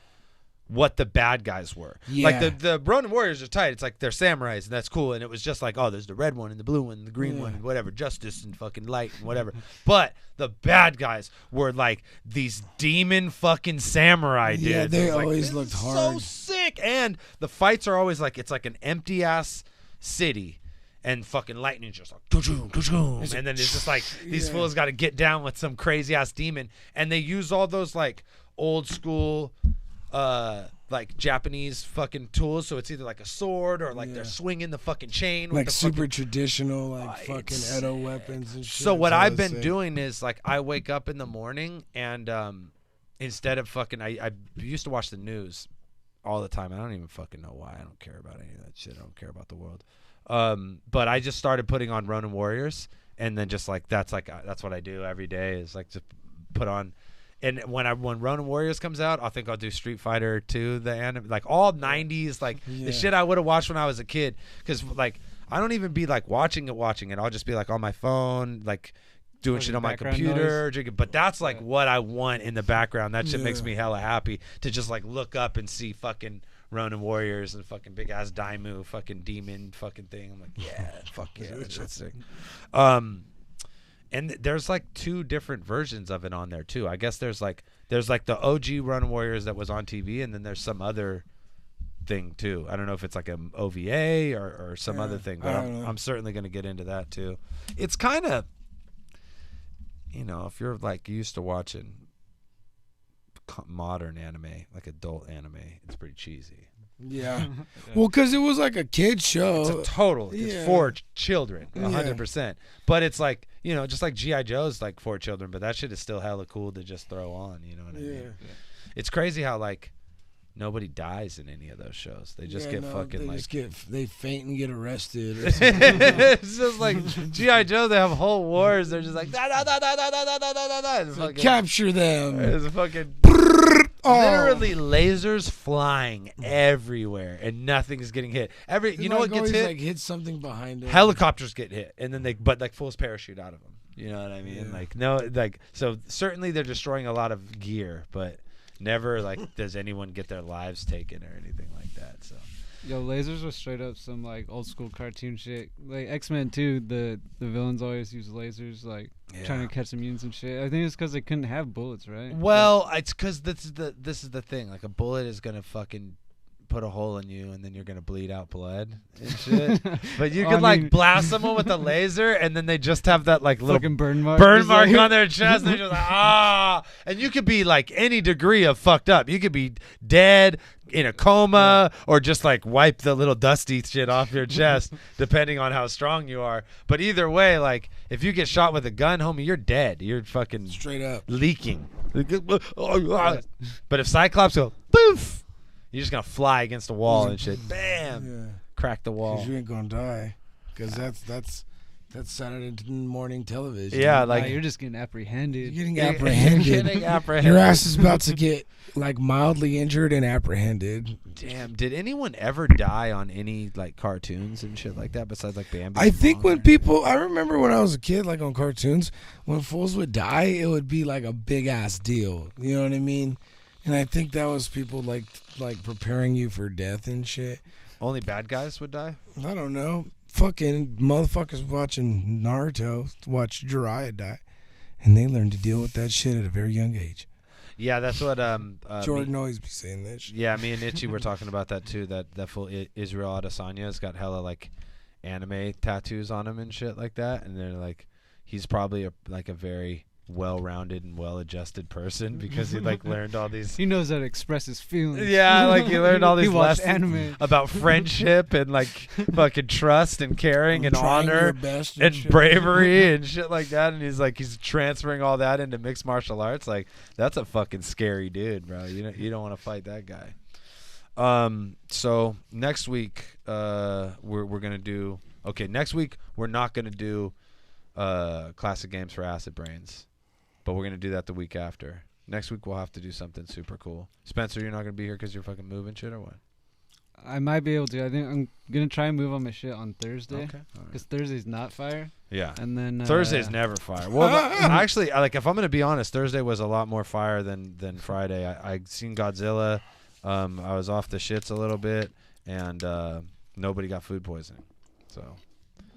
what the bad guys were. Like Yeah. the Ronin Warriors are tight. It's like they're samurais and that's cool. And it was just like, oh, there's the red one and the blue one and the green Yeah. one and whatever, justice and fucking light and whatever. But the bad guys were like these demon fucking samurai dudes. Yeah, It they was like, always this looked is hard. So sick. And the fights are always like, it's like an empty ass city. And fucking lightning just like, ka-choom, ka-choom. And then it's just like, these Yeah. fools got to get down with some crazy ass demon. And they use all those like old school, like Japanese fucking tools. So it's either like a sword or like Yeah. they're swinging the fucking chain. like with the super fucking, traditional, like fucking it's Edo weapons and shit. so what It's all I've the been same. doing is like I wake up in the morning and instead of fucking I used to watch the news all the time. I don't even fucking know why. I don't care about any of that shit. I don't care about the world. But I just started putting on Ronin Warriors and then just like that's what I do every day is like just put on. And when Ronin Warriors comes out, I think I'll do Street Fighter 2, the anime, like all 90s, like Yeah. the shit I would have watched when I was a kid. Because like I don't even be like watching it. I'll just be like on my phone, like doing Like shit the on my background computer, drinking. But that's like Yeah. what I want in the background. That shit makes Yeah. me hella happy to just like look up and see fucking Ronin Warriors and fucking big ass Daimu fucking demon fucking thing. I'm like, yeah, fuck yeah, that shit's sick. And there's like two different versions of it on there too. I guess there's like the OG Ronin Warriors that was on TV, and then there's some other thing too. I don't know if it's like a OVA or some Yeah, other thing, I but don't know. I'm certainly gonna get into that too. It's kind of, if you're like used to watching modern anime, like adult anime, it's pretty cheesy. Yeah. Well, because it was like a kid show. It's a total. It's yeah. for children, Yeah. 100%. But it's like just like GI Joe's like for children, but that shit is still hella cool to just throw on. You know what I Yeah. mean? It's crazy how like nobody dies in any of those shows. They just get fucking they like. they faint and get arrested. Or something. It's just like GI Joe. They have whole wars. They're just like da da da da da da da da da da. It's fucking. Capture them. It's fucking. Oh. Literally lasers flying everywhere and nothing's getting hit. You know what gets always, hit? Like hit something behind it. Helicopters get hit, and then but like fools parachute out of them. You know what I mean? Yeah. Like no, like so certainly they're destroying a lot of gear, but never like does anyone get their lives taken or anything like that. So Yo, lasers was straight up some like old school cartoon shit. Like X-Men 2, the villains always use lasers, like trying to catch the mutants and shit. I think it's because they couldn't have bullets, right? well, it's because this is the thing. Like a bullet is gonna fucking put a hole in you, and then you're gonna bleed out blood and shit. But you I could like mean- blast someone with a laser, and then they just have that like little Fucking burn mark. burn Just mark like- on their chest. And they're just like, and you could be like any degree of fucked up. You could be dead, in a coma, or just like wipe the little dusty shit off your chest, depending on how strong you are. But either way, like if you get shot with a gun, homie, you're dead. You're fucking Straight up. leaking. But if Cyclops go poof, You're just gonna fly against the wall and shit. Bam! Yeah. Crack the wall. 'Cause you ain't gonna die. Because that's Saturday morning television. Yeah, Like like you're just getting apprehended. You're getting You're apprehended. getting apprehended. Your ass is about to get like mildly injured and apprehended. Damn, did anyone ever die on any like cartoons and shit like that besides like Bambi? I and think when Monster? people, I remember when I was a kid, like on cartoons, when fools would die, it would be like a big ass deal. You know what I mean? And I think that was people like preparing you for death and shit. Only bad guys would die? I don't know. Fucking motherfuckers watching Naruto watch Jiraiya die, and they learn to deal with that shit at a very young age. Yeah, that's what Jordan always be saying that shit. Yeah, me and Itchy were talking about that too. That full Israel Adesanya's got hella like anime tattoos on him and shit like that, and they're like, he's probably a very well-rounded and well-adjusted person because he like learned all these. He knows how to express his feelings. Yeah, like he learned all these He watched lessons anime. about friendship and like fucking trust and caring and Trying your honor best and shit. bravery and shit like that. And he's transferring all that into mixed martial arts. Like that's a fucking scary dude, bro. You don't want to fight that guy. So next week we're gonna do. Okay, next week we're not gonna do classic games for Acid Brains, but we're gonna do that the week after. Next week we'll have to do something super cool. Spencer, you're not gonna be here because you're fucking moving shit or what? I might be able to. I think I'm gonna try and move on my shit on Thursday. Okay. All right. Because Thursday's not fire. Yeah. And then Thursday's never fire. Well, actually, like if I'm gonna be honest, Thursday was a lot more fire than Friday. I seen Godzilla. I was off the shits a little bit, and nobody got food poisoning. So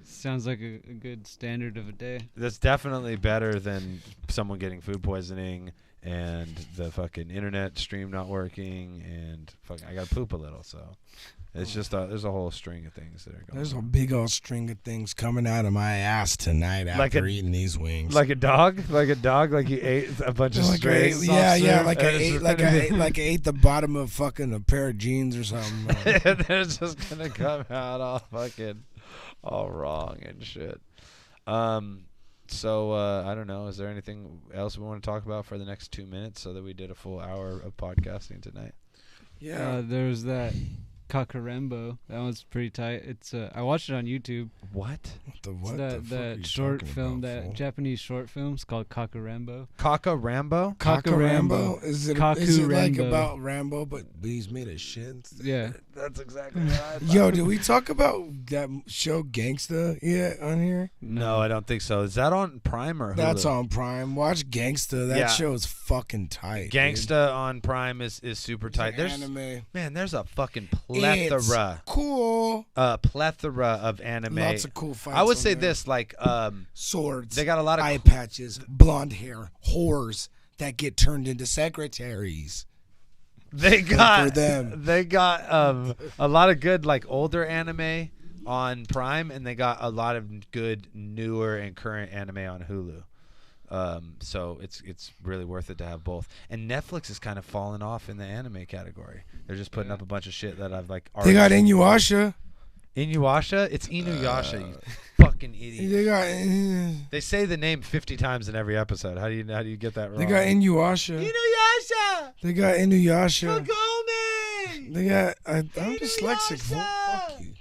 sounds like a good standard of a day. that's definitely better than someone getting food poisoning and the fucking internet stream not working and fucking I got to poop a little. So it's just there's a whole string of things that are going. There's a on. big old string of things coming out of my ass tonight Like after a- eating these wings. Like a dog, like you ate a bunch of Like straight. like I ate the bottom of fucking a pair of jeans or something. And then it's just gonna come out all fucking all wrong and shit. So I don't know. Is there anything else we want to talk about for the next 2 minutes so that we did a full hour of podcasting tonight? Yeah. There's that Kakarembo. That one's pretty tight. It's I watched it on YouTube. What? What It's the fuck are that you short talking film, about, that fool? Japanese short film. It's called Kakarembo. Kaka Rambo? Kakarembo? Is it like Kaku-Rambo. about Rambo, but he's made of shit? Yeah. That's exactly what I thought. Yo, did we talk about that show Gangsta yet on here? No, I don't think so. Is that on Prime or Hulu? That's on Prime. Watch Gangsta. That Yeah. show is fucking tight. dude. Gangsta on Prime is super It's tight. an There's anime. there's a fucking It's plethora cool. plethora of anime. Lots of cool fights. I would on say there. this, like Swords. they got a lot of eye patches, blonde hair, whores that get turned into secretaries. They got for them. They got a lot of good like older anime on Prime, and they got a lot of good newer and current anime on Hulu. So it's really worth it to have both. And Netflix is kind of falling off in the anime category. They're just putting up a bunch of shit that I've like. They got already- Inuyasha. Inuyasha. It's Inuyasha. You fucking idiot. They got. They say the name 50 times in every episode. How do you get that wrong? They got Inuyasha. Inuyasha. They got Inuyasha. Kagome. They got. I'm dyslexic. Fuck you.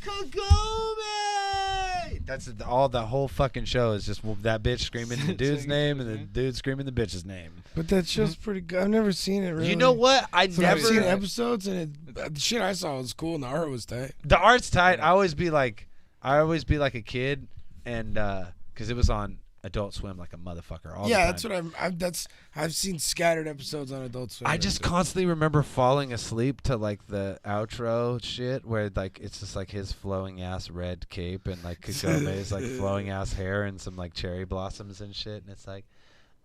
Kagome. That's all. The whole fucking show is just that bitch screaming the dude's Saying name and his the name. dude screaming the bitch's name. But that show's pretty good. I've never seen it. Really. You know what? I've seen never. episodes and the shit I saw was cool and the art was tight. The art's tight. I always be like a kid, and because it was on Adult Swim like a motherfucker all the time. That's what I've seen scattered episodes on Adult Swim. I just constantly remember falling asleep to like the outro shit where like it's just like his flowing ass red cape and like Kagome's like flowing ass hair and some like cherry blossoms and shit, and it's like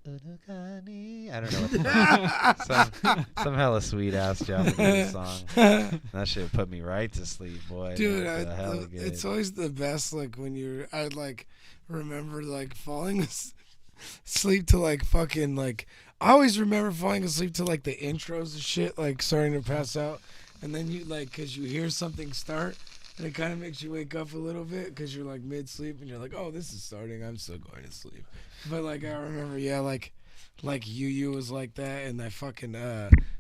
Unukani. I don't know what the fuck. some hella sweet ass Japanese song. That shit put me right to sleep, boy. Dude, That's hella good. it's always the best. Like when I like remember like falling asleep to like fucking like. I always remember falling asleep to like the intros and shit, like starting to pass out, and then you like because you hear something start, and it kind of makes you wake up a little bit because you're like mid sleep and you're like, oh, this is starting. I'm still going to sleep. But like I remember, yeah, like Like Yu was like that, and that fucking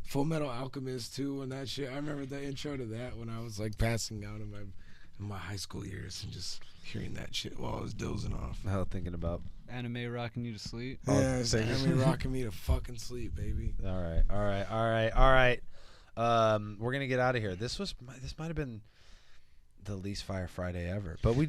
Full Metal Alchemist too, and that shit. I remember the intro to that when I was like passing out in my high school years and just hearing that shit while I was dozing off. Hell, thinking about. Anime rocking you to sleep. Yeah, same. anime rocking me to fucking sleep, baby. All right. We're gonna get out of here. This might have been the least Fire Friday ever, but we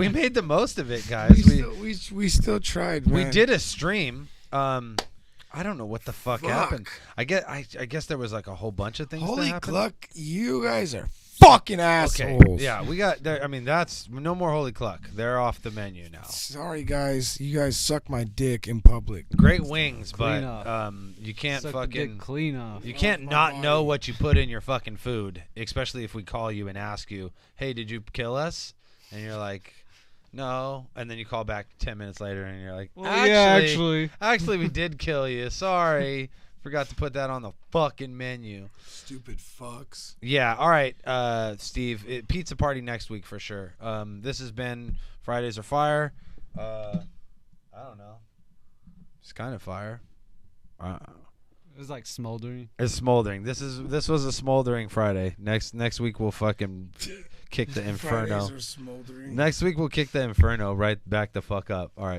made the most of it, guys. We still tried, man. We did a stream. I don't know what the fuck happened. I guess there was like a whole bunch of things. Holy that happened. Cluck, you guys are fucking assholes. Okay. Yeah, we got there. I mean, that's no more Holy Cluck. They're off the menu now. Sorry, guys. You guys suck my dick in public. Great wings, Clean but off. you can't Suck the dick fucking. clean off. You can't my not know body. what you put in your fucking food, especially if we call you and ask you, "Hey, did you kill us?" And you're like, "No," and then you call back 10 minutes later and you're like, Well, yeah, actually. we did kill you. Sorry, forgot to put that on the fucking menu." Stupid fucks. Yeah. All right, Steve. Pizza party next week for sure. This has been Fridays Are Fire. I don't know. It's kind of fire. It was like smoldering. It's smoldering. This was a smoldering Friday. Next week we'll fucking kick the inferno. Fridays are smoldering. Next week we'll kick the inferno right back the fuck up. All right.